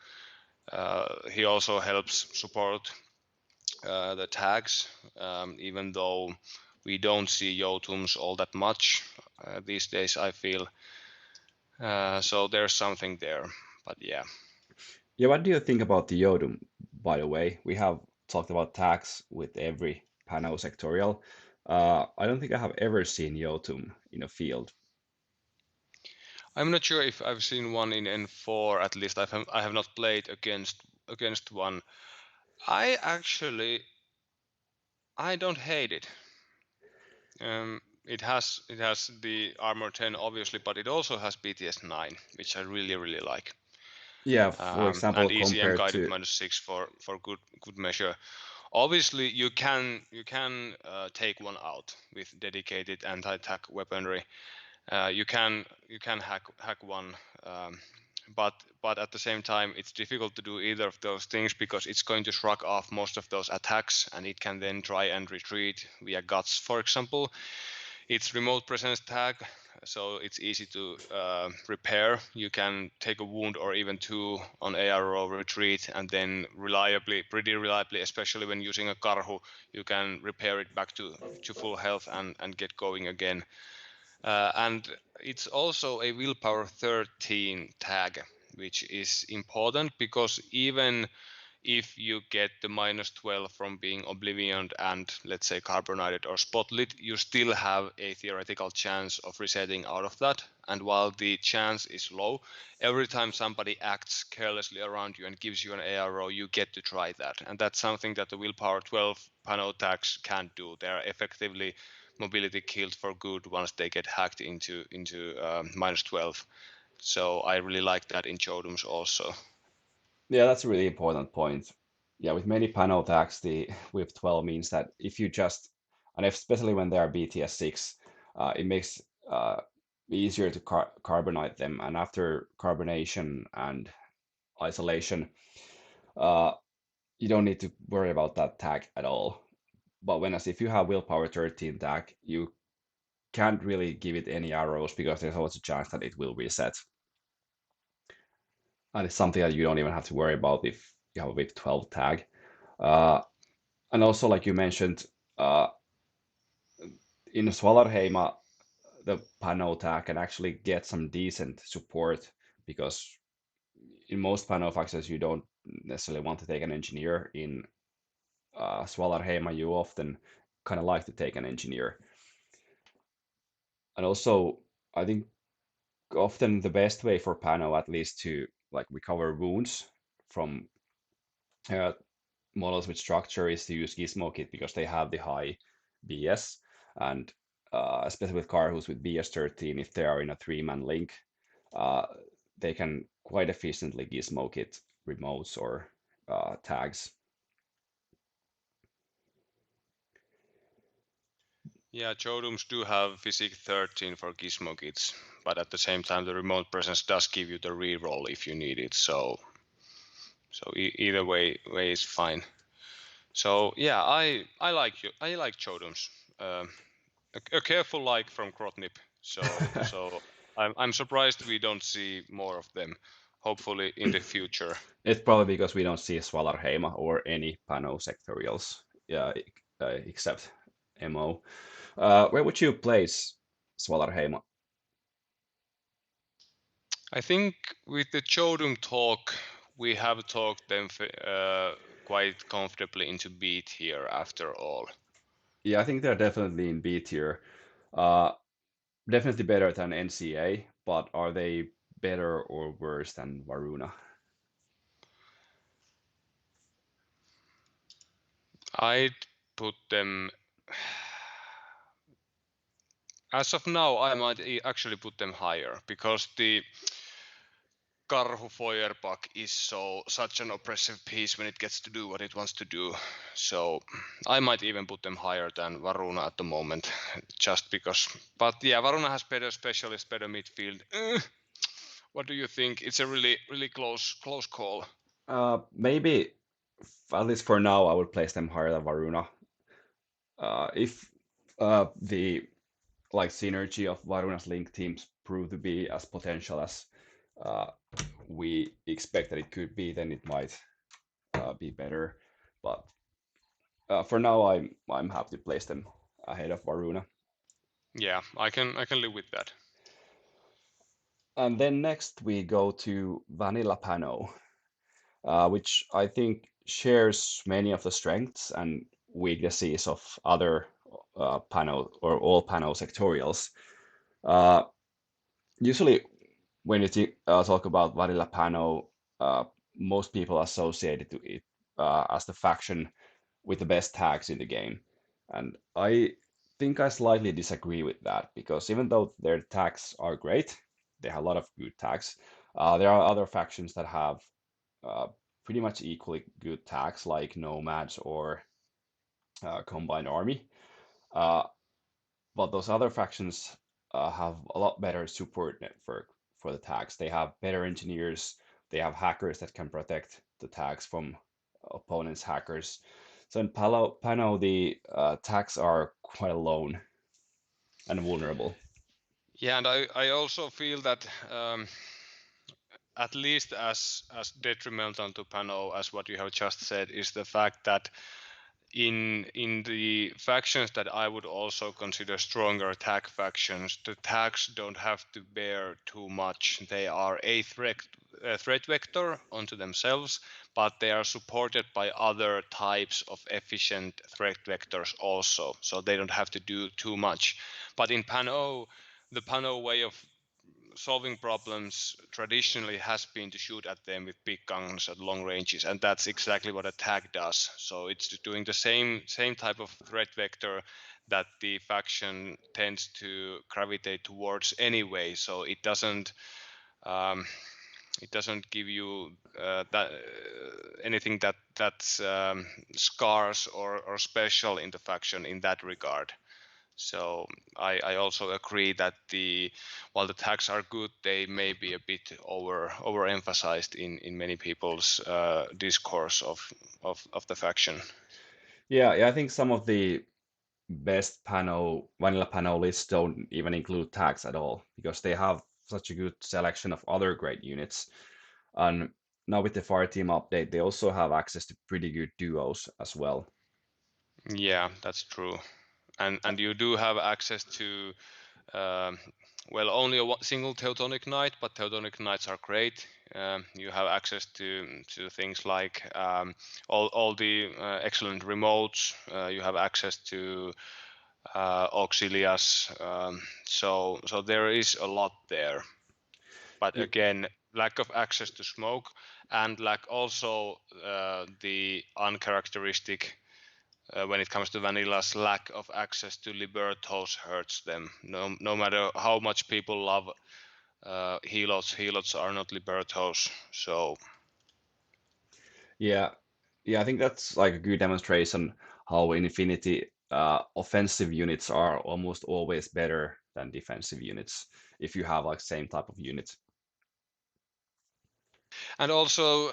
He also helps support the tags, even though we don't see Jotuns all that much these days, I feel. So there's something there, but yeah. Yeah, what do you think about the Yodum, by the way? We have talked about tax with every panel sectorial. I don't think I have ever seen Yodum in a field. I'm not sure if I've seen one in N4. At least I have not played against one. I don't hate it. It has the armor 10 obviously, but it also has BTS 9, which I really like. Yeah, for example, And ECM compared guided to -6 for good measure. Obviously, you can take one out with dedicated anti-attack weaponry. You can hack one, but at the same time, it's difficult to do either of those things because it's going to shrug off most of those attacks, and it can then try and retreat via guts, for example. It's remote presence tag, so it's easy to repair. You can take a wound or even two on ARO retreat, and then pretty reliably, especially when using a Karhu, you can repair it back to full health and get going again. And it's also a willpower 13 tag, which is important because even if you get the -12 from being oblivioned and, let's say, carbonated or spotlit, you still have a theoretical chance of resetting out of that. And while the chance is low, every time somebody acts carelessly around you and gives you an ARO, you get to try that. And that's something that the willpower 12 PanO tags can't do. They're effectively mobility killed for good once they get hacked into -12. So I really like that in Chodoms also. yeah, that's a really important point. Yeah, with many panel attacks, the with 12 means that if you just and especially when they are BTS 6, it makes easier to carbonate them, and after carbonation and isolation, uh, you don't need to worry about that tag at all. But whereas if you have willpower 13 tag, you can't really give it any arrows because there's always a chance that it will reset. And it's something that you don't even have to worry about if you have a VIP 12 tag. Uh, and also, like you mentioned, uh, in Svalarheima, the PanO tag can actually get some decent support because in most PanO factions you don't necessarily want to take an engineer. In Svalarheima, you often kind of like to take an engineer. And also, I think often the best way for PanO at least to like recover wounds from uh, models with structure is to use Gizmo Kit because they have the high BS, and especially with Karhus with BS 13, if they are in a three-man link, uh, they can quite efficiently Gizmo Kit remotes or tags. Yeah, Chodoms do have Physique 13 for Gizmo kits, but at the same time, the remote presence does give you the reroll if you need it. So either way is fine. So yeah, I like Chodoms. Um, a careful like from Grotnib. So I'm surprised we don't see more of them. Hopefully in the future. It's probably because we don't see Svalarheima or any PanO sectorials, yeah, except MO. Where would you place Svalarheima? I think with the Chodum talk, we have talked them quite comfortably into B tier after all. Yeah, I think they're definitely in B tier. Uh, Definitely better than NCA, but are they better or worse than Varuna? I'd put them. As of now, I might actually put them higher because the Karhu Feuerbach is such an oppressive piece when it gets to do what it wants to do. So I might even put them higher than Varuna at the moment, just because. But yeah, Varuna has better specialists, better midfield. What do you think? It's a really close call. Maybe, at least for now, I would place them higher than Varuna. If the like synergy of Varuna's Link teams prove to be as potential as uh, we expect that it could be, then it might be better. But for now, I'm happy to place them ahead of Varuna. Yeah, I can live with that. And then next we go to Vanilla PanO, which I think shares many of the strengths and weaknesses of other PanO or all PanO sectorials. Uh, Usually, when you talk about Vanilla PanO, most people associate it to it as the faction with the best tags in the game. And I think I slightly disagree with that because even though their tags are great, they have a lot of good tags. There are other factions that have uh, pretty much equally good tags, like Nomads or Combined Army. Uh, but those other factions have a lot better support network for the tags. They have better engineers. They have hackers that can protect the tags from opponents' hackers. So in PanO, the tags are quite alone and vulnerable. Yeah, and I also feel that at least as detrimental to PanO as what you have just said is the fact that in the factions that I would also consider stronger attack factions, the tags don't have to bear too much. They are a threat vector onto themselves, but they are supported by other types of efficient threat vectors also, so they don't have to do too much. But in PanO, the PanO way of solving problems traditionally has been to shoot at them with big guns at long ranges, and that's exactly what a tag does. So it's doing the same type of threat vector that the faction tends to gravitate towards anyway. So um, it doesn't give you that anything that's scarce or special in the faction in that regard. So I also agree that while the tags are good, they may be a bit overemphasized in many people's discourse of the faction. Yeah, I think some of the best vanilla PanO lists don't even include tags at all because they have such a good selection of other great units. And now with the Fireteam update, they also have access to pretty good duos as well. Yeah, that's true. And you do have access to um, well, only a single Teutonic Knight, but Teutonic Knights are great. You have access to things like all the excellent remotes. You have access to Auxilias. So there is a lot there. But Yeah, again, lack of access to smoke and lack also the uncharacteristic when it comes to vanilla's lack of access to libertos hurts them. No matter how much people love helots are not libertos. So yeah, yeah. I think that's like a good demonstration how in Infinity offensive units are almost always better than defensive units if you have like same type of unit. and also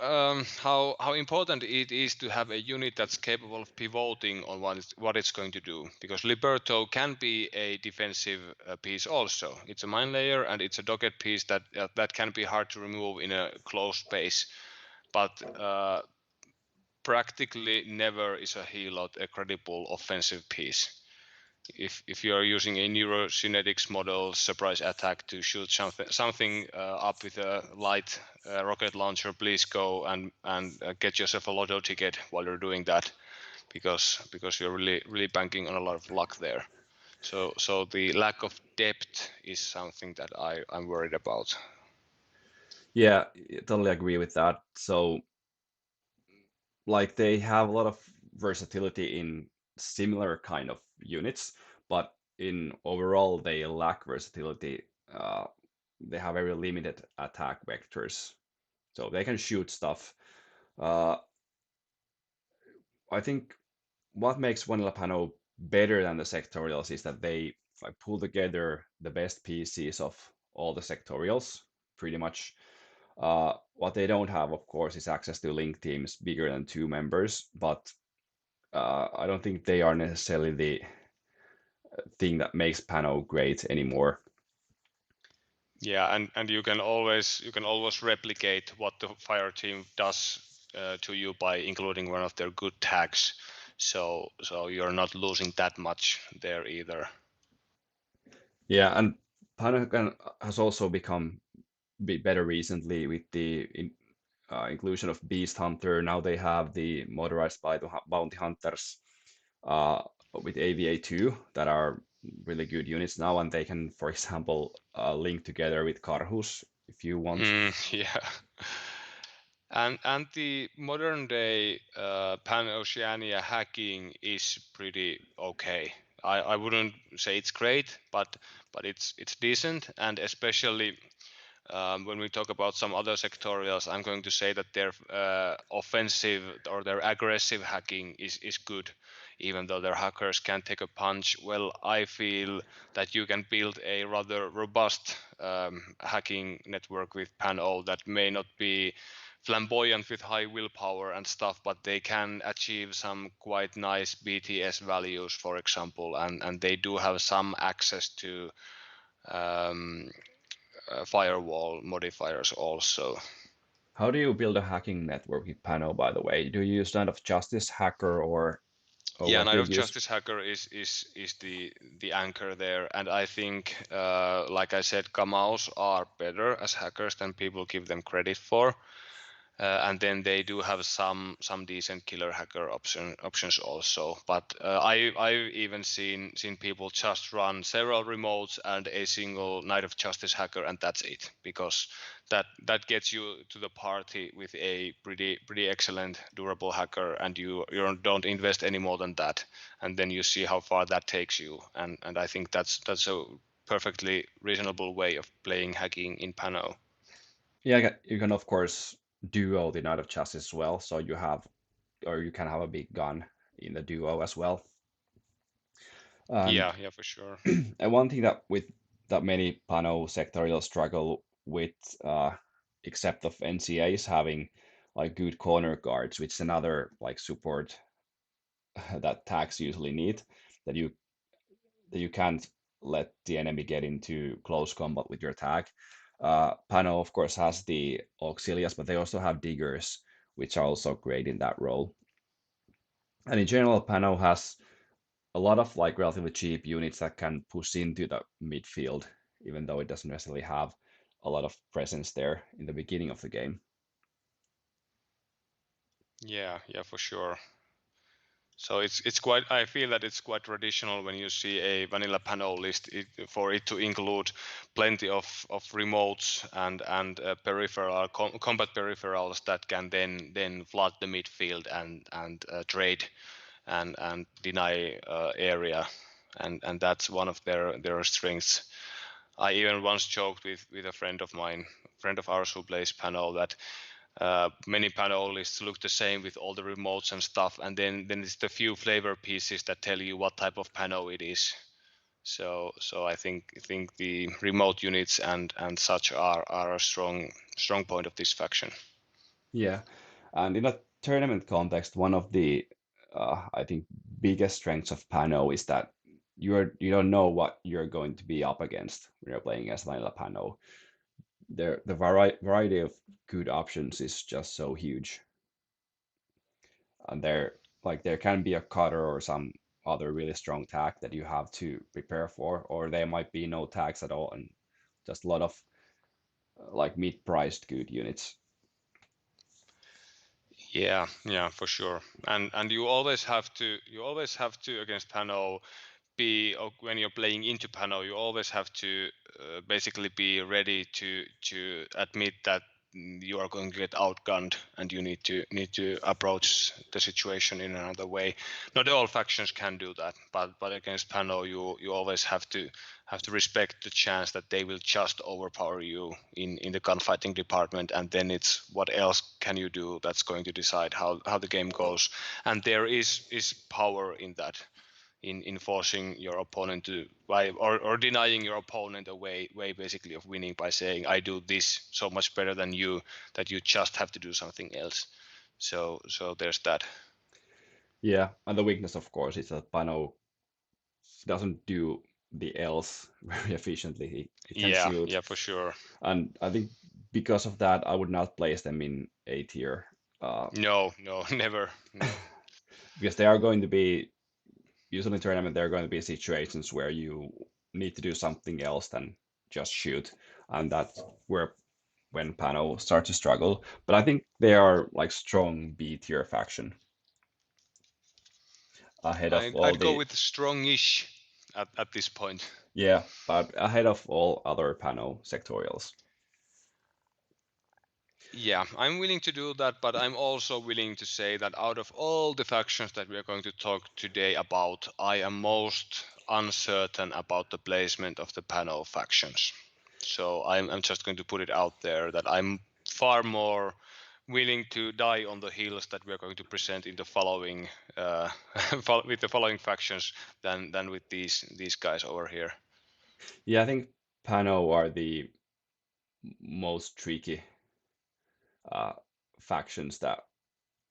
how important it is to have a unit that's capable of pivoting on what it's going to do, because Liberto can be a defensive piece also. It's a mine layer and it's a docket piece that can be hard to remove in a closed space, but practically never is a helot a credible offensive piece. If you are using a neurogenetics model surprise attack to shoot something up with a light rocket launcher, please go and get yourself a lotto ticket while you're doing that, because you're really banking on a lot of luck there. So the lack of depth is something that I'm worried about. Yeah, totally agree with that. So like they have a lot of versatility in similar kind of units, but in overall they lack versatility. They have very limited attack vectors, so they can shoot stuff. Uh, I think what makes Vanilla PanO better than the sectorials is that they like pull together the best pieces of all the sectorials, pretty much. What they don't have, of course, is access to link teams bigger than 2 members, but I don't think they are necessarily the thing that makes PanO great anymore. Yeah, and you can always replicate what the fire team does to you by including one of their good tags. So you're not losing that much there either. Yeah, and PanO has also become a bit better recently with the inclusion of Beast Hunter. Now they have the motorized bounty hunters uh, with AVA2 that are really good units now, and they can, for example, link together with Karhus if you want. Yeah. And the modern day PanOceania hacking is pretty okay. I wouldn't say it's great, but it's decent, and especially when we talk about some other sectorials, I'm going to say that their offensive or their aggressive hacking is good, even though their hackers can take a punch. Well, I feel that you can build a rather robust hacking network with PanO that may not be flamboyant with high willpower and stuff, but they can achieve some quite nice BTS values, for example, and they do have some access to um, firewall modifiers also. How do you build a hacking network with PanO, by the way? Do you use Land of Justice Hacker or Yeah, what do Knight you of use? Justice Hacker is the anchor there, and I think, like I said, Kamaos are better as hackers than people give them credit for. And then they do have some decent killer hacker options also. But I've even seen people just run several remotes and a single Knight of Justice hacker, and that's it, because that gets you to the party with a pretty excellent durable hacker, and you don't invest any more than that, and then you see how far that takes you. And I think that's a perfectly reasonable way of playing hacking in PanO. Yeah, you can of course duo the Knight of Justice as well, so you have or you can have a big gun in the duo as well. And Yeah, for sure. and one thing that with that many PanO sectorial struggle with, except of NCA, is having like good corner guards, which is another like support that tags usually need, that you can't let the enemy get into close combat with your tag. PanO of course has the auxiliaries, but they also have diggers, which are also great in that role. And in general, PanO has a lot of like relatively cheap units that can push into the midfield, even though it doesn't necessarily have a lot of presence there in the beginning of the game. Yeah, for sure. So it's quite. I feel that it's quite traditional when you see a vanilla panel list for it to include plenty of remotes and peripheral combat peripherals that can then flood the midfield and trade and deny area, and that's one of their strengths. I even once joked with a friend of mine, friend of ours who plays panel, that many panel lists look the same with all the remotes and stuff, and then it's the few flavor pieces that tell you what type of panel it is. So I think the remote units and such are a strong point of this faction. Yeah, and in a tournament context, one of the I think biggest strengths of PanO is that you don't know what you're going to be up against when you're playing as vanilla PanO. The variety of good options is just so huge, and there can be a cutter or some other really strong tag that you have to prepare for, or there might be no tags at all, and just a lot of like mid-priced good units. Yeah, for sure. And you always have to against Pano be when you're playing into Pano, you always have to basically be ready to admit that you are going to get outgunned, and you need to approach the situation in another way. Not all factions can do that, but against Pano, you always have to respect the chance that they will just overpower you in the gunfighting department, and then it's what else can you do that's going to decide how the game goes. And there is power in that, in forcing your opponent to or denying your opponent a way basically of winning by saying, I do this so much better than you that you just have to do something else. So there's that. Yeah, and the weakness, of course, is that Pano doesn't do the else very efficiently. He can shoot, Yeah, for sure. and I think because of that, I would not place them in A tier, uh, No, never. because they are going to be usually in tournament. There are going to be situations where you need to do something else than just shoot, and that's where when Pano start to struggle. But I think they are like strong B tier faction ahead of all I'd go the with strongish at this point. yeah, but ahead of all other Pano sectorials. Yeah, I'm willing to do that, but I'm also willing to say that out of all the factions that we are going to talk today about, I am most uncertain about the placement of the PanO factions. So I'm just going to put it out there that I'm far more willing to die on the hills that we are going to present in the following with the following factions than with these guys over here. Yeah, I think PanO are the most tricky uh, factions that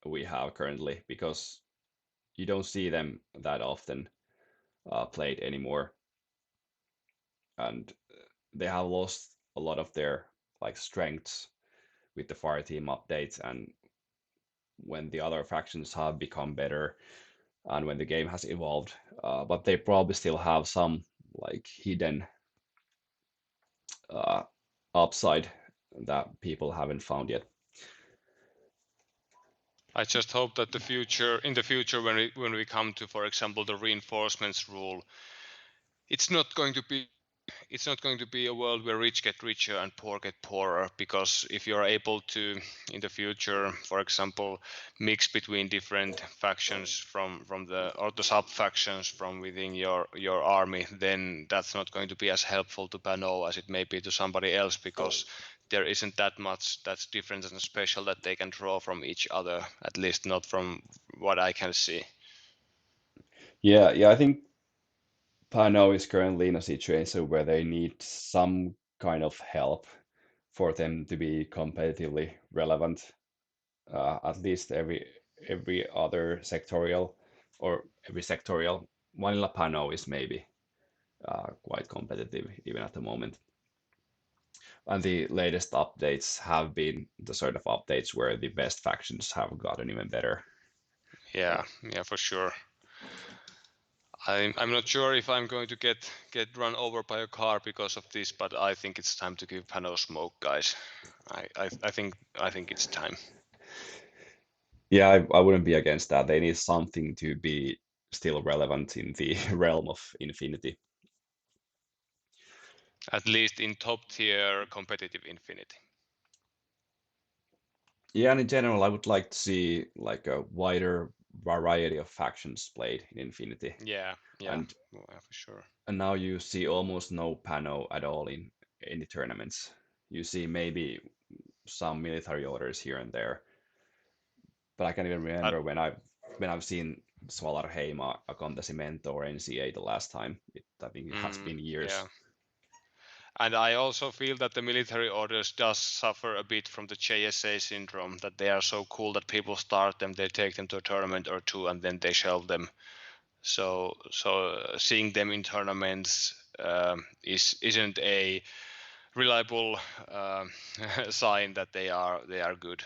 we have currently because you don't see them that often played anymore, and they have lost a lot of their like strengths with the fire team updates and when the other factions have become better and when the game has evolved. But they probably still have some like hidden uh, upside that people haven't found yet. I just hope that in the future, when we come to, for example, the reinforcements rule, it's not going to be it's not going to be a world where rich get richer and poor get poorer, because if you're able to in the future, for example, mix between different factions from the or the sub factions from within your army, then that's not going to be as helpful to PanO as it may be to somebody else, because there isn't that much that's different and special that they can draw from each other, at least not from what I can see. Yeah, I think PanO is currently in a situation where they need some kind of help for them to be competitively relevant. At least every other sectorial or every sectorial vanilla PanO is maybe quite competitive even at the moment. And the latest updates have been the sort of updates where the best factions have gotten even better. Uh, Yeah, for sure. I'm not sure if I'm going to get run over by a car because of this, but I think it's time to give PanO smoke, guys. I think it's time. yeah, I wouldn't be against that. They need something to be still relevant in the realm of Infinity. At least in top tier competitive Infinity. Yeah, and in general, I would like to see like a wider variety of factions played in Infinity. Yeah, And for sure. and now you see almost no PanO at all in any tournaments. You see maybe some military orders here and there, but I can't even And, remember when I've seen Svalarheima, Acontecimento, or NCA the last time. I think it has been years. yeah. And I also feel that the military orders does suffer a bit from the JSA syndrome, that they are so cool that people start them, they take them to a tournament or two, and then they shelve them. So seeing them in tournaments isn't a reliable sign that they are good.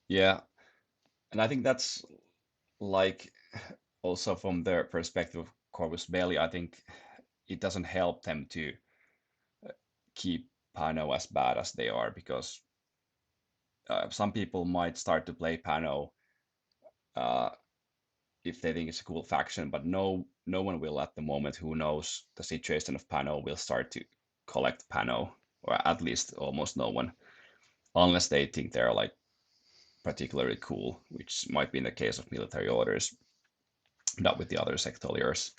Yeah, and I think that's like also from their perspective of Corvus Belli, I think it doesn't help them to keep PanO as bad as they are because some people might start to play PanO uh, if they think it's a cool faction, but no one will at the moment who knows the situation of PanO will start to collect PanO, or at least almost no one, unless they think they're like particularly cool, which might be in the case of military orders, not with the other sectorials.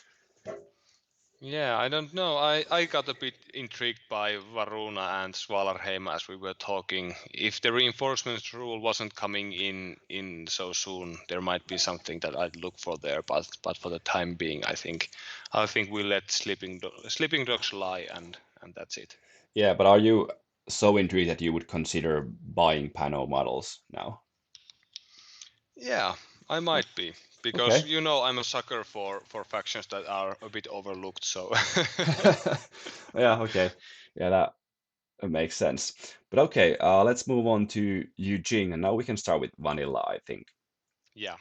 Yeah, I don't know. I got a bit intrigued by Varuna and Svalarheima as we were talking. If the reinforcements rule wasn't coming in so soon, there might be something that I'd look for there. But for the time being, I think we let sleeping dogs lie, and that's it. Yeah, but are you so intrigued that you would consider buying PanO models now? Yeah, I Oh, might be, because okay. I'm a sucker for factions that are a bit overlooked. So Yeah, okay. Yeah, that makes sense. But okay, let's move on to Jing, and now we can start with vanilla, I think. yeah,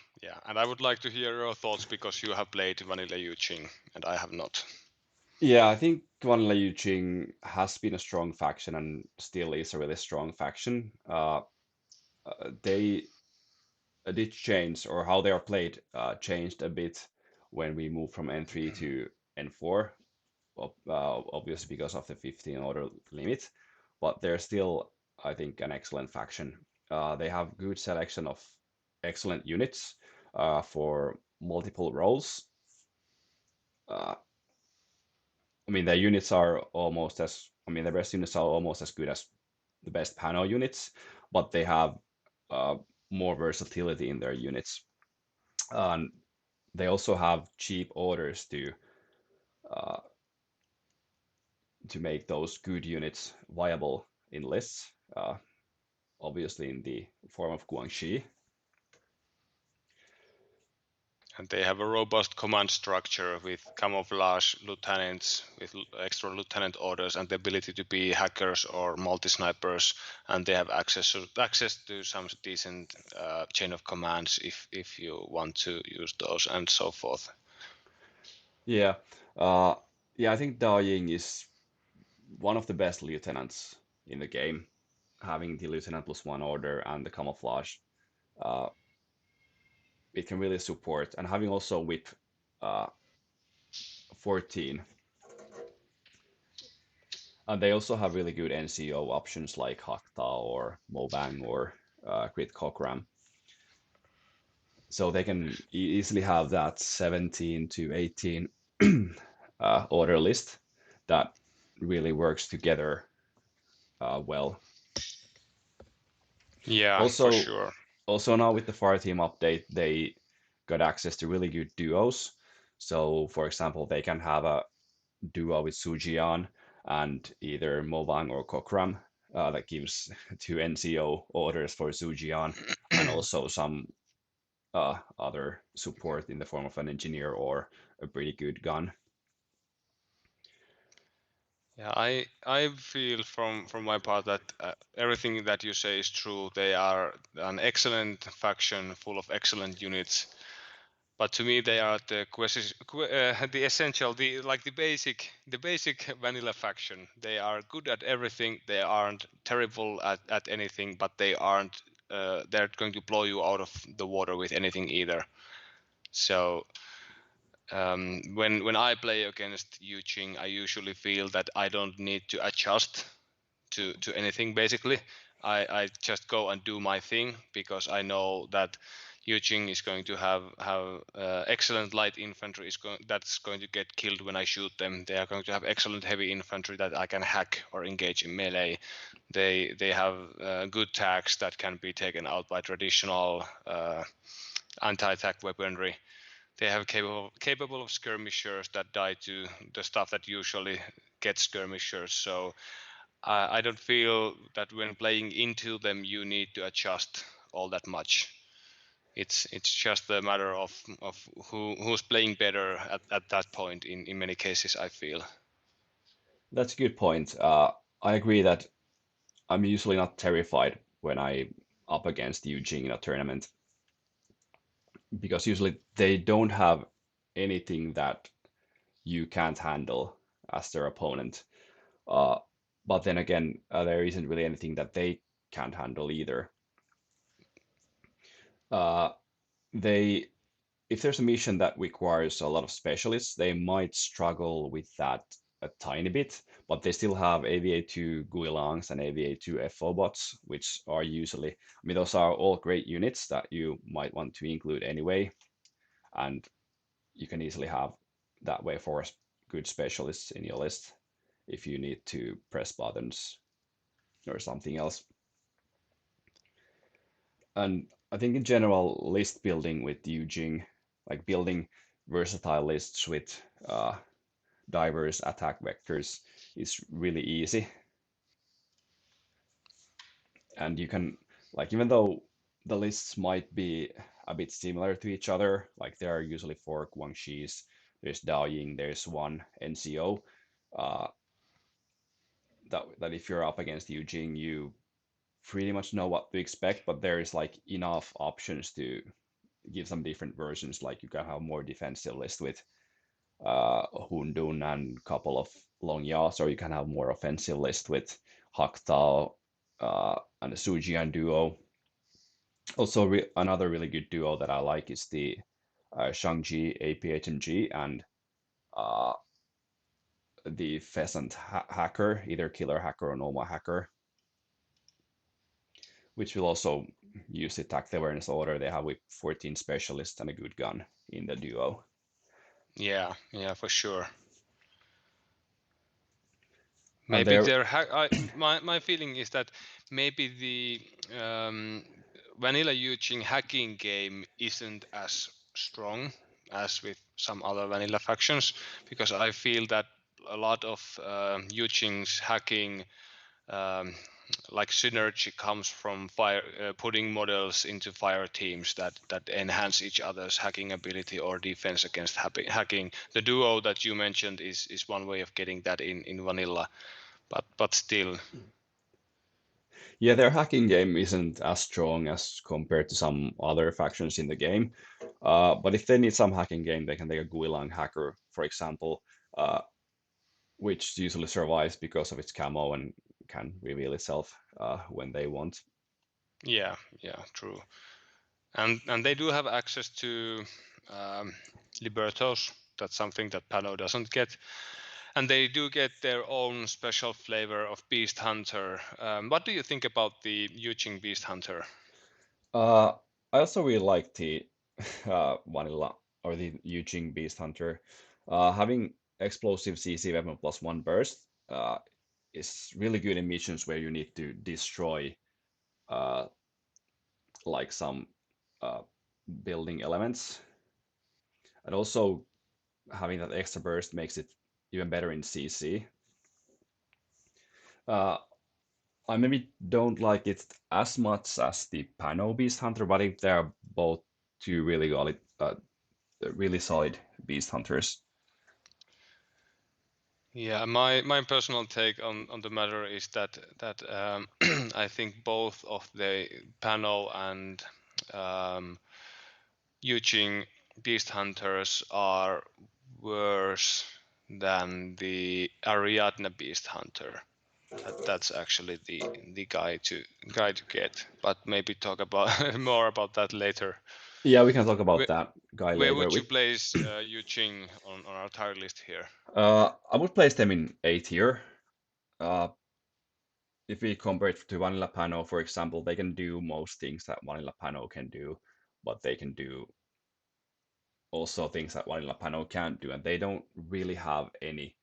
and I would like to hear your thoughts because you have played Vanilla Yuching and I have not. Yeah, I think vanilla Jing has been a strong faction and still is a really strong faction. They did change, or how they are played changed a bit when we moved from N3 to N4, obviously because of the 15 order limit, but they're still I think, an excellent faction. They have good selection of excellent units for multiple roles. Uh, I mean, their units are almost as, I mean, the best units are almost as good as the best PanO units, but they have uh, more versatility in their units. And they also have cheap orders uh, to make those good units viable in lists, obviously in the form of Guangxi. And they have a robust command structure with camouflage lieutenants, with extra lieutenant orders, and the ability to be hackers or multi-snipers. And they have access to some decent chain of commands if you want to use those and so forth. Yeah, uh, yeah, I think Dao Ying is one of the best lieutenants in the game, having the lieutenant plus one order and the camouflage. Uh, it can really support, and having also whip 14. And they also have really good NCO options like Hakta or Mobang or Crit Cockram. So they can easily have that 17 to 18 order list that really works together well. Yeah, for Also, sure. also now with the Fire Team update, they got access to really good duos. So, for example, they can have a duo with Sujian and either Mobang or Kokram that gives two NCO orders for Sujian and also some other support in the form of an engineer or a pretty good gun. Yeah, I feel from my part that everything that you say is true. They are an excellent faction full of excellent units. But to me, they are the essential, the basic vanilla faction. They are good at everything. They aren't terrible at anything, but they aren't. They're going to blow you out of the water with anything either. So when I play against Yu Jing, I usually feel that I don't need to adjust to anything basically. I just go and do my thing because I know that Yu Jing is going to have excellent light infantry that's going to get killed when I shoot them. They are going to have excellent heavy infantry that I can hack or engage in melee. They have good tags that can be taken out by traditional anti-attack weaponry. They have capable of skirmishers that die to the stuff that usually gets skirmishers. So I don't feel that when playing into them you need to adjust all that much. It's just a matter of who's playing better at that point in many cases, I feel. That's a good point. I agree that I'm usually not terrified when I up against Yu Jing in a tournament because usually they don't have anything that you can't handle as their opponent. Uh, but then again, there isn't really anything that they can't handle either. Uh, they, if there's a mission that requires a lot of specialists, they might struggle with that a tiny bit, but they still have AVA2 Guilangs and AVA2 FO bots, which are usually, I mean, those are all great units that you might want to include anyway, and you can easily have that way for good specialists in your list if you need to press buttons or something else. And I think in general, list building with Yu Jing, like building versatile lists with diverse attack vectors, is really easy. And you can, like, even though the lists might be a bit similar to each other, like there are usually four Guangxis, there's Daoying, there's one NCO, uh, that if you're up against Yu Jing, you pretty much know what to expect, but there is like enough options to give some different versions. Like you can have more defensive list with Hundun and a couple of long yaws, or you can have more offensive list with Haktao and the Sujian duo. Also, another really good duo that I like is the Shangji APHMG and uh, the Pheasant hacker, either killer hacker or normal hacker. which will also use the tactical awareness order they have with 14 specialists and a good gun in the duo. Yeah, yeah, for sure. And Maybe there, there. My feeling is that maybe the vanilla Yuching hacking game isn't as strong as with some other vanilla factions, because I feel that a lot of Yuching's hacking like synergy comes from putting models into fire teams that enhance each other's hacking ability or defense against hacking. The duo that you mentioned is one way of getting that in vanilla, but still. yeah, their hacking game isn't as strong as compared to some other factions in the game. But if they need some hacking game, they can take a Guilang hacker, for example, uh, which usually survives because of its camo and can reveal itself when they want. Yeah, yeah, true. And they do have access to um, Libertos. That's something that PanO doesn't get. And they do get their own special flavor of Beast Hunter. What do you think about the Yuching Beast Hunter? Uh, I also really like the vanilla or the Jing Beast Hunter. Having explosive CC weapon plus one burst is really good in missions where you need to destroy uh, like some uh, building elements. And also having that extra burst makes it even better in CC. Uh, I maybe don't like it as much as the PanO Beast Hunter, but I think they are both two really solid Beast Hunters. Yeah, my personal take on the matter is that I think both of the PanO and um, Yuching Beast Hunters are worse than the Ariadne Beast Hunter. That's actually the guy to get. But maybe talk about more about that later. Yeah, we can talk about Where, that guy where later. would you place Yu Ching on our tier list here? I would place them in A tier. Uh, if we compare it to Vanilla Pano, for example, they can do most things that Vanilla Pano can do, but they can do also things that Vanilla Pano can't do, and they don't really have any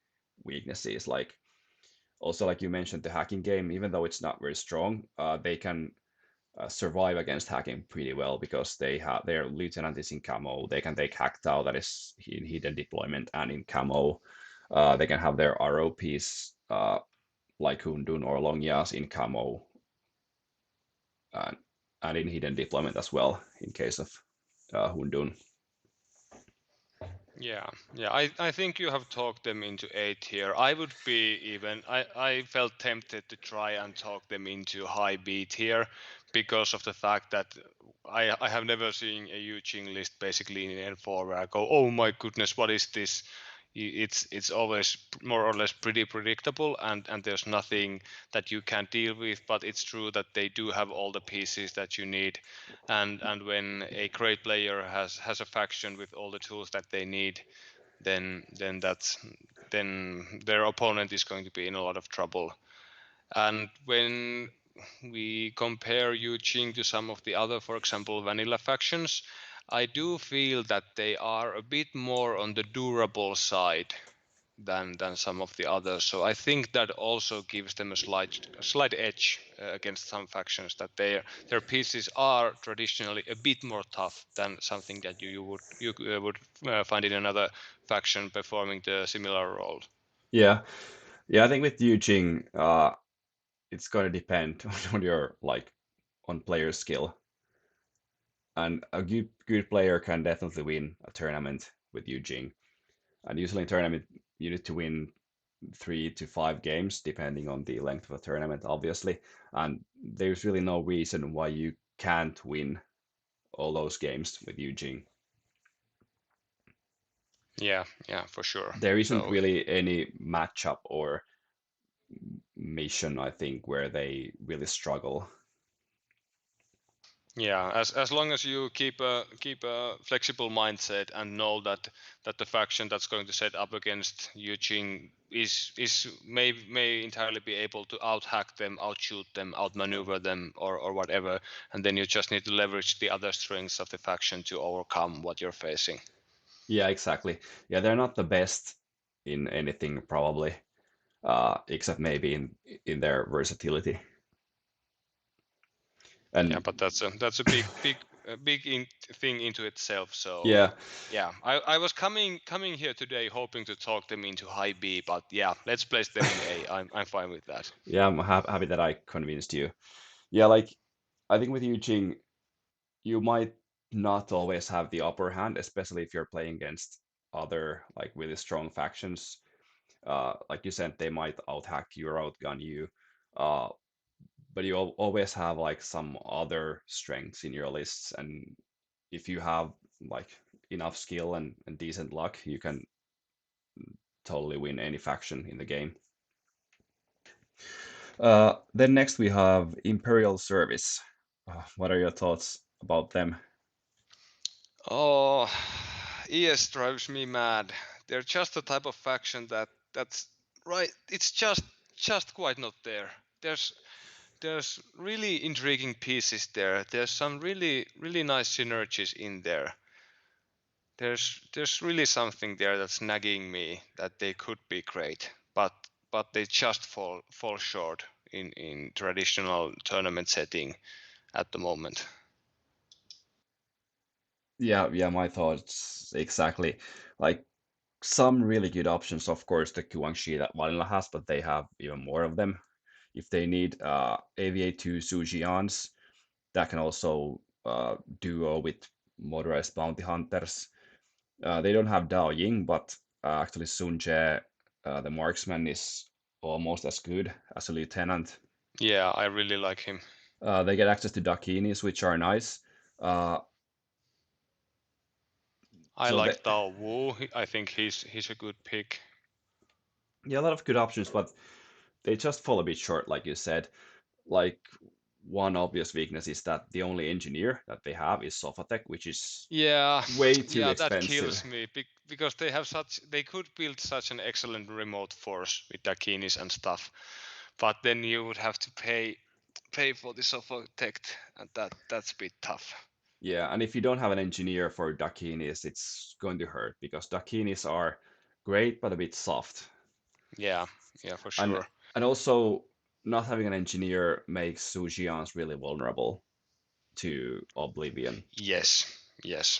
weaknesses. Like also, like you mentioned, the hacking game, even though it's not very strong, they can survive against hacking pretty well because they have their lieutenant is in camo. They can take Hacktaw that is in hidden deployment and in camo. They can have their ROPs like Hundun or Longyas in camo and, and in hidden deployment as well in case of Hundun. Yeah, yeah. I think you have talked them into A tier. I would be even. I felt tempted to try and talk them into high B tier because of the fact that I have never seen a Yuching list basically in N4 where I go, oh my goodness, what is this? It's always more or less pretty predictable, and there's nothing that you can deal with. But it's true that they do have all the pieces that you need, and when a great player has a faction with all the tools that they need, then their opponent is going to be in a lot of trouble. And when we compare Yu Jing to some of the other, for example, vanilla factions, I do feel that they are a bit more on the durable side than some of the others. So I think that also gives them a slight edge against some factions, that their pieces are traditionally a bit more tough than something that you would find in another faction performing the similar role. Yeah, yeah. I think with Yujing, it's going to depend on your like on player skill, and a good player can definitely win a tournament with Yujing. And usually in tournament, you need to win 3 to 5 games, depending on the length of a tournament, obviously. And there's really no reason why you can't win all those games with Eugene. Yeah, yeah, for sure. There isn't So really any matchup or mission, I think, where they really struggle. Yeah, as long as you keep a flexible mindset and know that the faction that's going to set up against you, Jing, is may entirely be able to out hack them, outshoot them, outmaneuver them, or whatever, and then you just need to leverage the other strengths of the faction to overcome what you're facing. Yeah, exactly. Yeah, they're not the best in anything probably, except maybe in their versatility. Yeah, And but that's a big thing into itself. So yeah, yeah, I was coming here today hoping to talk them into high B, but yeah, let's place them in A. I'm fine with that. yeah, I'm happy that I convinced you. Yeah, like I think with you, Jing, you might not always have the upper hand, especially if you're playing against other like really strong factions. Like you said, they might outhack you or outgun you. Uh, but you always have like some other strengths in your lists, and if you have like enough skill and decent luck, you can totally win any faction in the game. Then next we have Imperial Service. What are your thoughts about them? Oh, ES drives me mad. They're just the type of faction that's right. It's just quite not there. There's really intriguing pieces there. There's some really nice synergies in there. There's really something there that's nagging me that they could be great, but they just fall short in traditional tournament setting at the moment. Yeah, yeah, my thoughts exactly. Like some really good options, of course, the Guangxi that Vanilla has, but they have even more of them. If they need AVA2 Sujians, that can also duo with motorized bounty hunters. They don't have Dao Ying, but actually Sun Jie, the marksman, is almost as good as a lieutenant. Yeah, I really like him. They get access to Dakinis, which are nice. Uh, I so they, like Dao Wu. I think he's a good pick. yeah, a lot of good options, but they just fall a bit short, like you said. Like one obvious weakness is that the only engineer that they have is Sofatech, which is Yeah, way too yeah, that expensive. kills me because they could build such an excellent remote force with Dakinis and stuff, but then you would have to pay for the Sopotect, and that's a bit tough. Yeah, and if you don't have an engineer for Dakinis, it's going to hurt because Dakinis are great but a bit soft. Yeah, yeah, for And sure. and also not having an engineer makes Sujians really vulnerable to Oblivion. Yes, yes.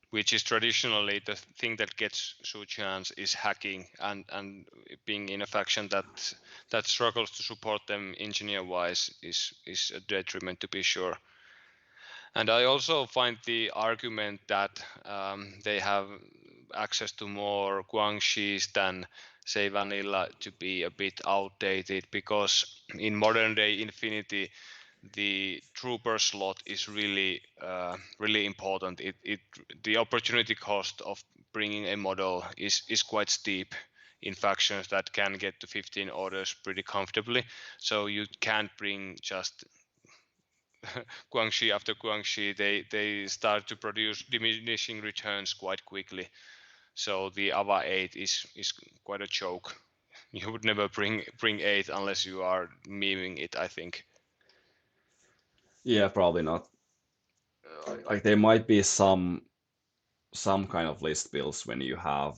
Which is traditionally the thing that gets Suchians is hacking and being in a faction that struggles to support them engineer wise is a detriment to be sure. And I also find the argument that they have access to more Guangxis than say vanilla to be a bit outdated because in modern day Infinity the trooper slot is really important. It the opportunity cost of bringing a model is quite steep in factions that can get to 15 orders pretty comfortably. So you can't bring just Guangxi after Guangxi. They start to produce diminishing returns quite quickly. So the AVA 8 is quite a joke. You would never bring 8 unless you are memeing it, I think. Yeah, probably not. Like there might be some kind of list builds when you have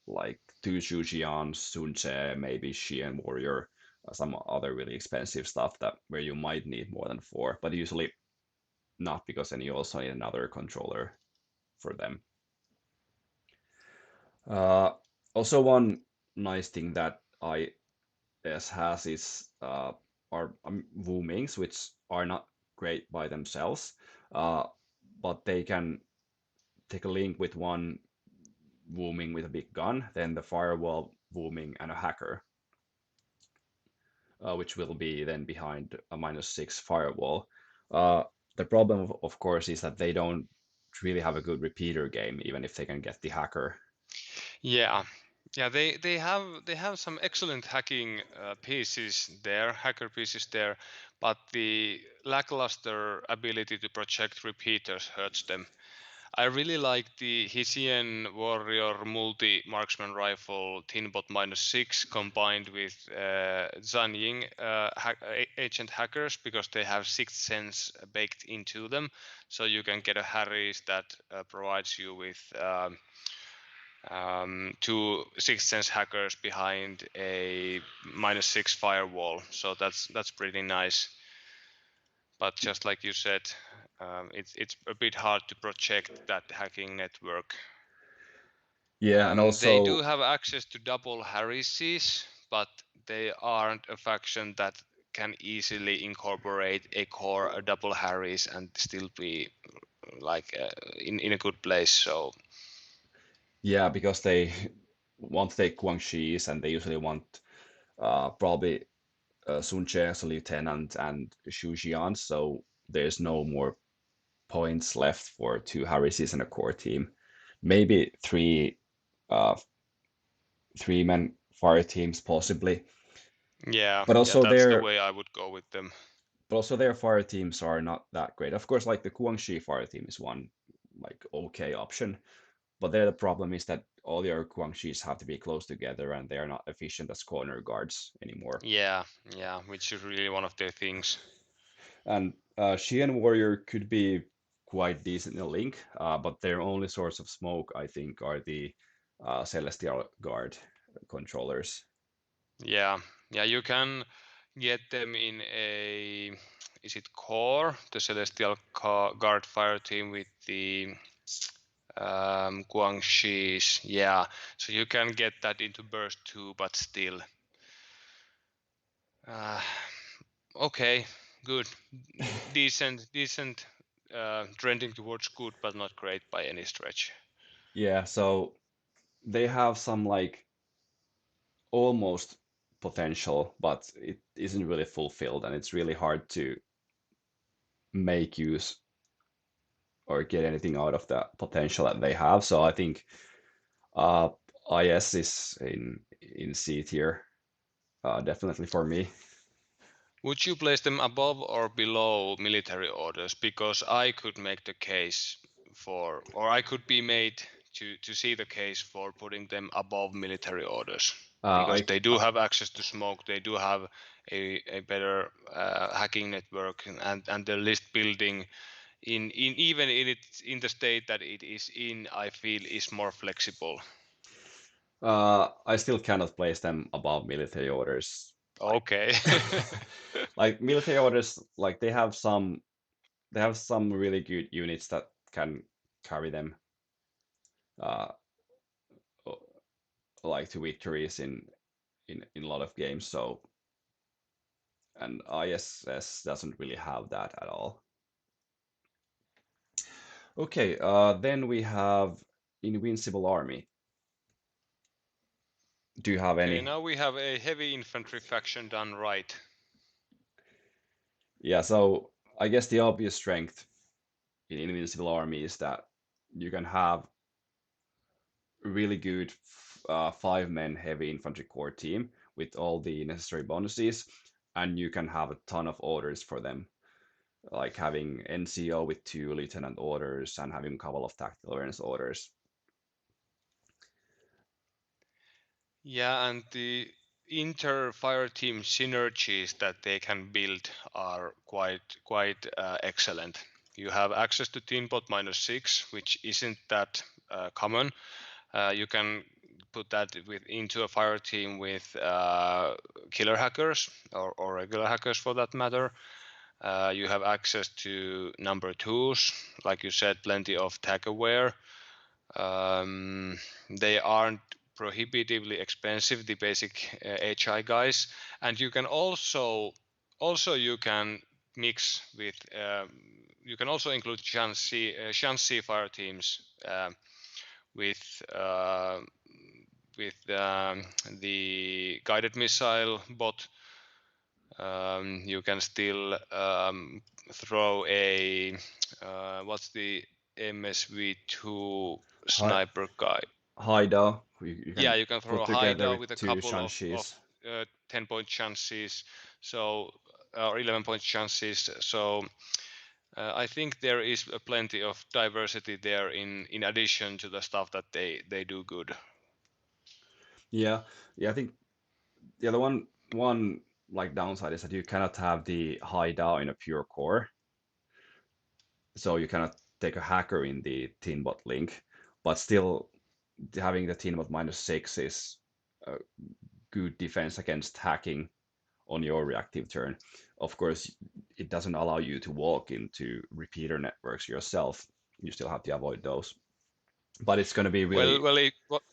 like two Sujians, Sunche, maybe Xian Warrior, some other really expensive stuff that where you might need more than four, but usually not because then you also need another controller for them. Uh, Also, one nice thing that IS has is are Wumings, which are not great by themselves, uh, but they can take a link with one Wuming with a big gun, then the firewall Wuming and a hacker, which will be then behind a -6 firewall. The problem, of course, is that they don't really have a good repeater game, even if they can get the hacker. Yeah, yeah, they have some excellent hacking pieces there, hacker pieces there, but the lackluster ability to project repeaters hurts them. I really like the Hessian Warrior multi-marksman rifle Tinbot -6 combined with Jing agent hackers, because they have sixth sense baked into them, so you can get a Harris that provides you with two sixth sense hackers behind a -6 firewall. So that's pretty nice. But just like you said, it's a bit hard to project that hacking network. Yeah, and They do also have access to double Harrises, but they aren't a faction that can easily incorporate a core a double Harris and still be like in a good place. So yeah, because they want to take Guangxis and they usually want probably Sun Che as a lieutenant and Xu Jian, so there's no more points left for two Harrises and a core team. Maybe uh, three-man fire teams possibly, yeah, but yeah, also that's the their way I would go with them. fire teams are not that great. Of course, like the Guangxi fire team is one like okay option, but there the problem is that all your Guangxis have to be close together and they are not efficient as corner guards anymore. Yeah, yeah, which is really one of their things. And Xian Warrior could be quite decent in a link, but their only source of smoke, I think, are the Celestial Guard controllers. Yeah, yeah, you can get them in a, is it core, the Celestial Guard fire team with the Guangxi's. Yeah, so you can get that into burst 2, but still. Uh, okay, good, decent, trending towards good, but not great by any stretch. Yeah, so they have some like almost potential, but it isn't really fulfilled, and it's really hard to make use or get anything out of the potential that they have. So I think uh, IS is in C tier, definitely for me. Would you place them above or below military orders? Because I could make the case for, or I could be made to see the case for putting them above military orders, because I they do have access to smoke, they do have a better hacking network, and the list building in even in it in the state that it is in, I feel is more flexible. I still cannot place them above military orders. Like, Okay. like military orders, like they have some really good units that can carry them, uh, like to victories in a lot of games. So, and ISS doesn't really have that at all. Okay, then we have Invincible Army. Do you have Okay, any? now we have a heavy infantry faction done right. Yeah, so I guess the obvious strength in Invincible Army is that you can have really good five-man heavy infantry core team with all the necessary bonuses, and you can have a ton of orders for them, like having NCO with two lieutenant orders and having a couple of tactical awareness orders. Yeah, and the inter-fire team synergies that they can build are quite excellent. You have access to Teambot -6, which isn't that common. You can put that into a fire team with killer hackers or regular hackers for that matter. You have access to number twos, like you said, plenty of tag aware. They aren't prohibitively expensive, the basic HI guys, and you can also you can mix with you can also include Shanxi fire teams with the guided missile bot. You can still throw a what's the MSV2 Hi, sniper guy. Haida, you Yeah, can you can throw put a together hideout with with a two couple of Shanshis. 10-point chances. So or 11 point chances. So I think there is plenty of diversity there in addition to the stuff that they do good. Yeah, yeah. I think the other one like downside is that you cannot have the high DAO in a pure core, so you cannot take a hacker in the Tinbot link, but still having the Tinbot -6 is a good defense against hacking on your reactive turn. Of course, it doesn't allow you to walk into repeater networks yourself. You still have to avoid those. But it's going to be Well, really, well,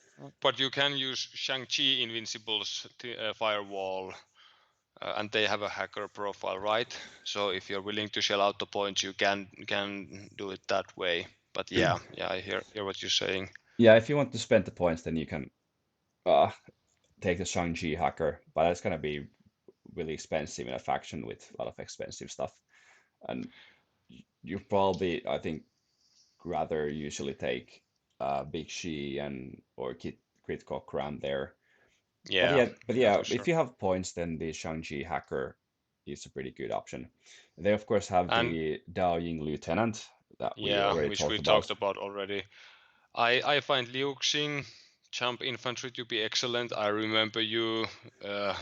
but you can use Shang-Chi Invincible's firewall, and they have a hacker profile, right? So if you're willing to shell out the points, you can do it that way. But yeah, I hear what you're saying. yeah, if you want to spend the points, then you can uh, take the Shang-Chi hacker, but that's going to be really expensive in a faction with a lot of expensive stuff. And you probably, I think, rather usually take Big Shi and or Crit Cockram there. Yeah, But yeah, yeah, for sure. if you have points, then the Shang-Chi hacker is a pretty good option. They of course have And the Dao Ying Lieutenant that we yeah, already which talked we about. talked about already. I find Liu Xing jump infantry to be excellent. I remember you uh,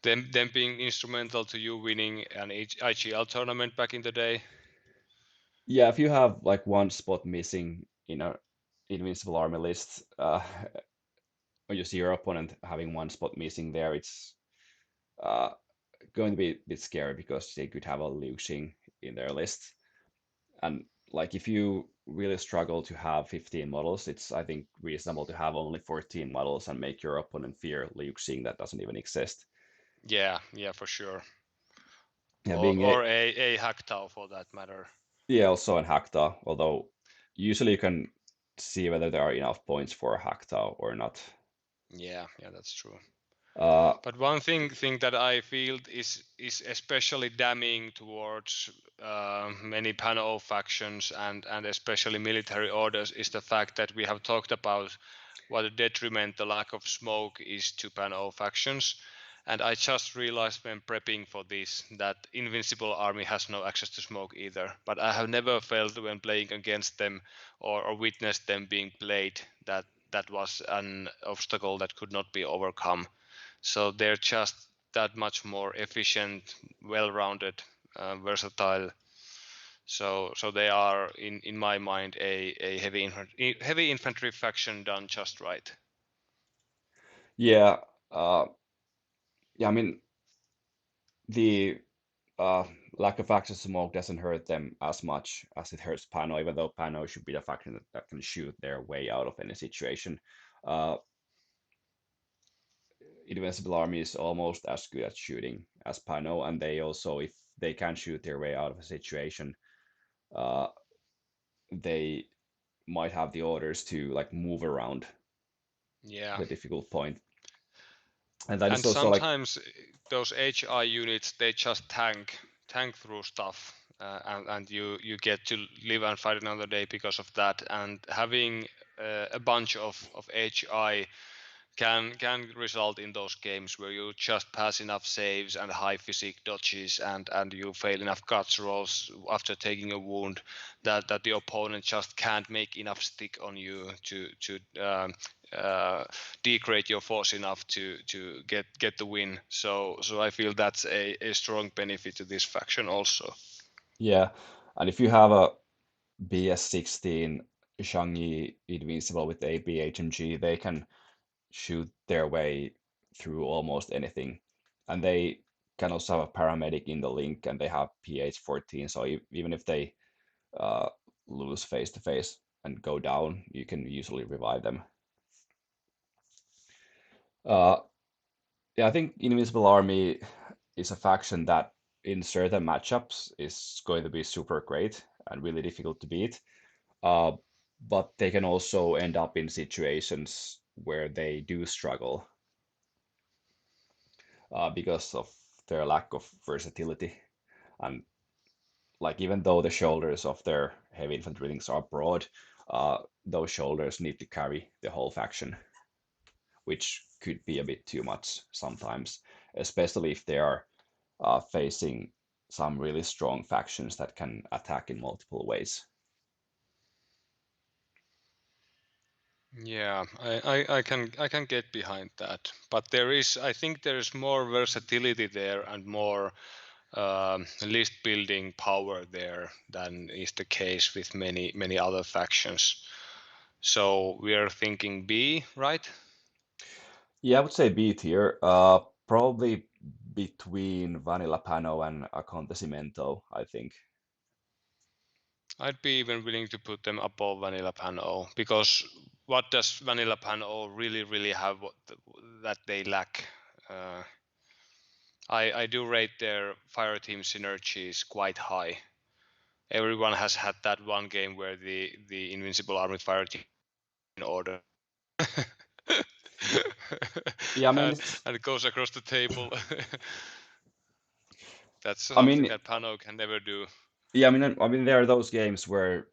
them being instrumental to you winning an IGL tournament back in the day. Yeah, if you have like one spot missing in a Invincible Army list, or you see your opponent having one spot missing there, it's uh, going to be a bit scary because they could have a Liu Xing in their list. And like if you really struggle to have 15 models, it's I think reasonable to have only 14 models and make your opponent fear Liu Xing that doesn't even exist. Yeah, yeah, for sure. Yeah, Or being or a Haktao for that matter. yeah, also in Hackta, although usually you can see whether there are enough points for a Hackta or not. Yeah, yeah, that's true. Uh, But one thing that I feel is especially damning towards many PanO factions and especially military orders is the fact that we have talked about what a detriment the lack of smoke is to PanO factions. And I just realized when prepping for this that Invincible Army has no access to smoke either. But I have never felt when playing against them or witnessed them being played that that was an obstacle that could not be overcome. So they're just that much more efficient, well-rounded, versatile. So they are in my mind a heavy infantry faction done just right. yeah, uh, yeah. I mean, the uh, lack of access to smoke doesn't hurt them as much as it hurts PanO, even though PanO should be the faction that can shoot their way out of any situation. Uh, Invincible Army is almost as good at shooting as PanO, and they also, if they can shoot their way out of a situation, uh, they might have the orders to like move around Yeah, the difficult point. And that is and also like, sometimes those HI units they just tank through stuff, and you get to live and fight another day because of that. And having a bunch of HI can result in those games where you just pass enough saves and high physique dodges and you fail enough guts rolls after taking a wound that the opponent just can't make enough stick on you to degrade your force enough to get the win. So I feel that's a strong benefit to this faction also. yeah. And if you have a BS16 Shangyi Invincible with AB HMG, they can shoot their way through almost anything. And they can also have a paramedic in the link and they have PH14. So even if they uh, lose face to face and go down, you can usually revive them. Uh, yeah, I think Invincible Army is a faction that in certain matchups is going to be super great and really difficult to beat. Uh, but they can also end up in situations where they do struggle because of their lack of versatility. And like even though the shoulders of their heavy infantry links are broad, those shoulders need to carry the whole faction, which could be a bit too much sometimes, especially if they are facing some really strong factions that can attack in multiple ways. Yeah, I can get behind that, but I think there is more versatility there and more list building power there than is the case with many other factions. So we are thinking B, right? Yeah, I would say B tier, probably between Vanilla PanO and Acontecimento, I think. I'd be even willing to put them above Vanilla PanO because what does Vanilla PanO really have that they lack? Uh, I do rate their fire team synergies quite high. Everyone has had that one game where the Invincible Army fire team in order Yeah, I mean and, it's. and it goes across the table. That's I something mean, that PanO can never do. yeah, I mean there are those games where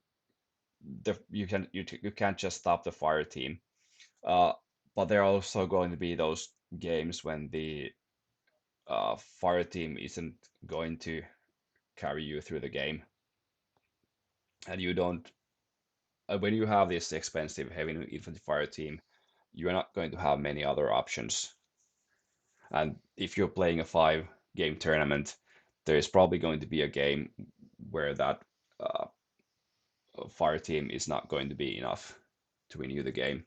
you can't just stop the fire team. Uh, but there are also going to be those games when the fire team isn't going to carry you through the game, and you don't. When you have this expensive heavy infantry fire team, you're not going to have many other options. And if you're playing a 5 game tournament, there is probably going to be a game where that uh, fire team is not going to be enough to win you the game.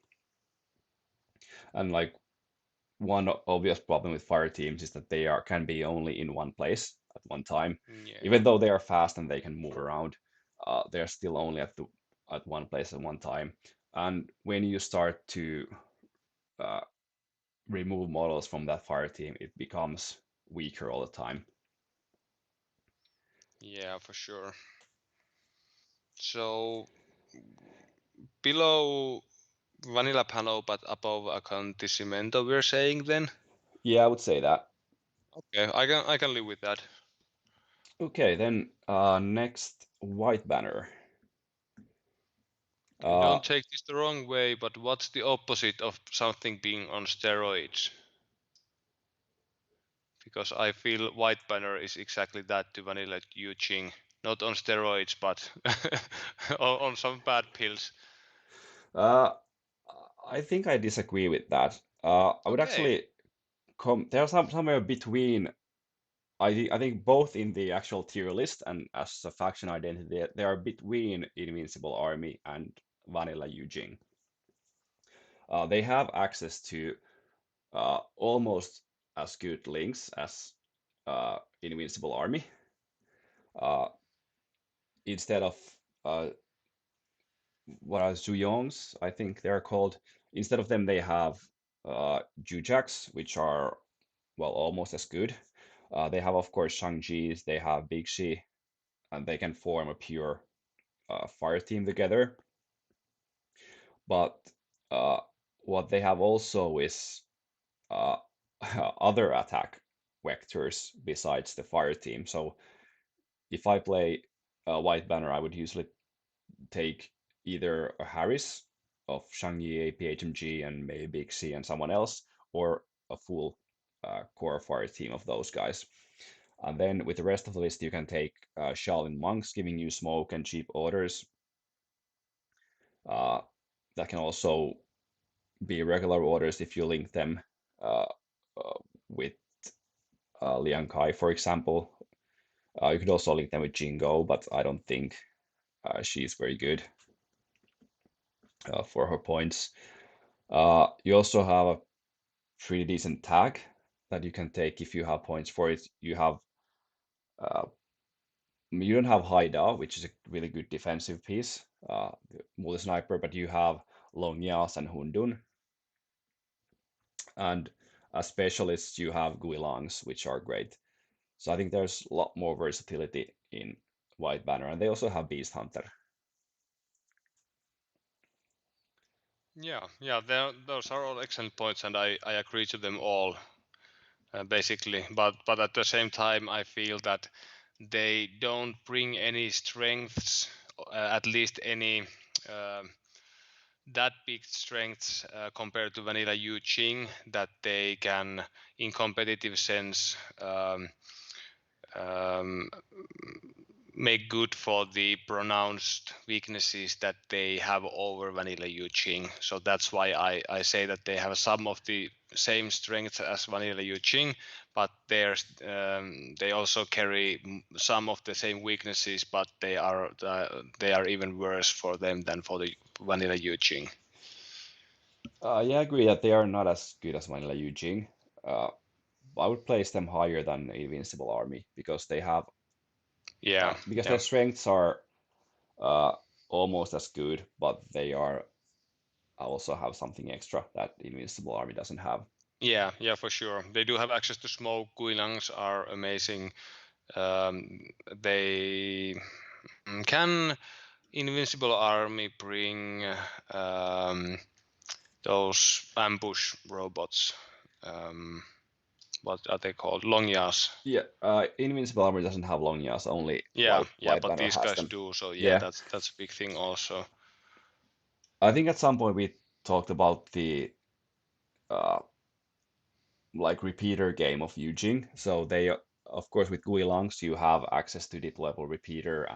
And like one obvious problem with fire teams is that they are can be only in one place at one time. Yeah. Even though they are fast and they can move around, they're still only at one place at one time. And when you start to uh, remove models from that fire team, it becomes weaker all the time. Yeah, for sure. So below Vanilla PanO but above Acontecimento, we're saying then? Yeah, I would say that. Okay, I can live with that. Okay, then next, White Banner. And Uh, don't take this the wrong way, but what's the opposite of something being on steroids? Because I feel White Banner is exactly that to Vanilla Jing. Not on steroids, but on some bad pills. uh, I think I disagree with that. I would Okay. actually come. There's somewhere between. I think both in the actual tier list and as a faction identity, they are between Invincible Army and Vanilla Jing. They have access to almost as good links as Invincible Army. Uh, instead of what are Zuyongs, I think they're called. Instead of them, they have Jujaks, which are well almost as good. They have, of course, Shang-Chi's, they have Big Shi, and they can form a pure fire team together. But uh, what they have also is uh, other attack vectors besides the fire team. So if I play White Banner, I would usually take either a Harris of Shang-Yi, PHMG, and maybe Big C and someone else, or a full core fire team of those guys. And then with the rest of the list, you can take Shaolin monks, giving you smoke and cheap orders. Uh, that can also be regular orders if you link them uh, uh, with Liang Kai, for example. You could also link them with Jingo, but I don't think she's very good for her points. You also have a pretty decent tag that you can take if you have points for it. Uh, you don't have Haida, which is a really good defensive piece, multi sniper, but you have Longyas and Hundun, and as specialists you have Guilangs, which are great. So I think there's a lot more versatility in White Banner, and they also have Beast Hunter. Yeah, those are all excellent points, and I agree to them all, basically. But at the same time, I feel that they don't bring any strengths, at least any uh, that big strengths compared to Vanilla Yu Ching that they can, in competitive sense, um, make good for the pronounced weaknesses that they have over vanilla Jing. So that's why I say that they have some of the same strengths as vanilla Jing, but they also carry some of the same weaknesses, but they are even worse for them than for the vanilla Jing. Yeah, I agree that they are not as good as Vanilla Jing. Uh, I would place them higher than Invincible Army because they have Yeah, because yeah. their strengths are uh, almost as good, but they are also have something extra that Invincible Army doesn't have. Yeah, for sure. They do have access to smoke. Guilangs are amazing. They can Invincible Army bring those ambush robots? What are they called? Longyas. Yeah, Invincible Army doesn't have long yaws, only Yeah, White but Banner these has guys them. do. So yeah, Yeah, that's a big thing also. I think at some point we talked about the uh, like repeater game of Yujing. So they, of course, with Guilangs, you have access to deployable repeater,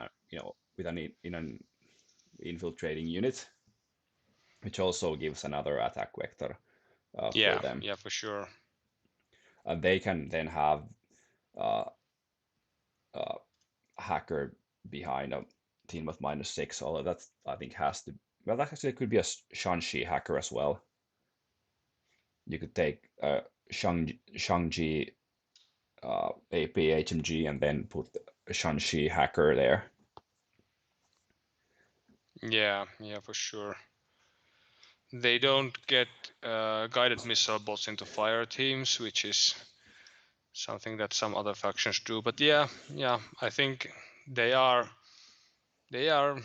with in an infiltrating unit, which also gives another attack vector for Yeah, them. yeah, for sure. And they can then have uh, uh, hacker behind a team of -6. Although that's I think has to. Well, that actually could be a Shanxi hacker as well. You could take Shangji AP HMG and then put a Shanxi hacker there. Yeah, for sure. They don't get guided missile bots into fire teams, which is something that some other factions do. But yeah, I think they are they are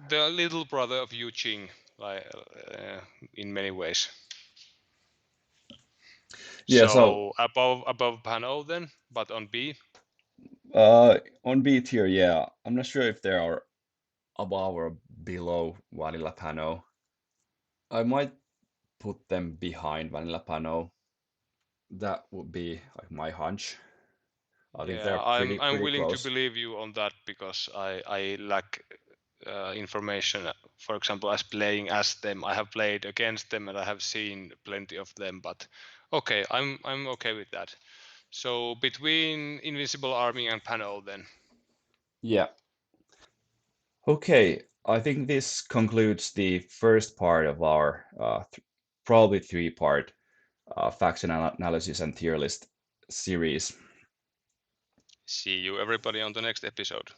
the little brother of Yu Qing, like in many ways. Yeah, so So above PanO then, but on B. on B tier, yeah, I'm not sure if there are above or below Vanilla PanO. I might put them behind Vanilla PanO. That would be like my hunch. I think Yeah, they're I'm pretty willing to close. believe you on that because I lack information. For example, as playing as them, I have played against them and I have seen plenty of them. But okay, I'm okay with that. So between Invincible Army and PanO then. Yeah. Okay, I think this concludes the first part of our probably three-part faction analysis and tier list series. See you everybody on the next episode.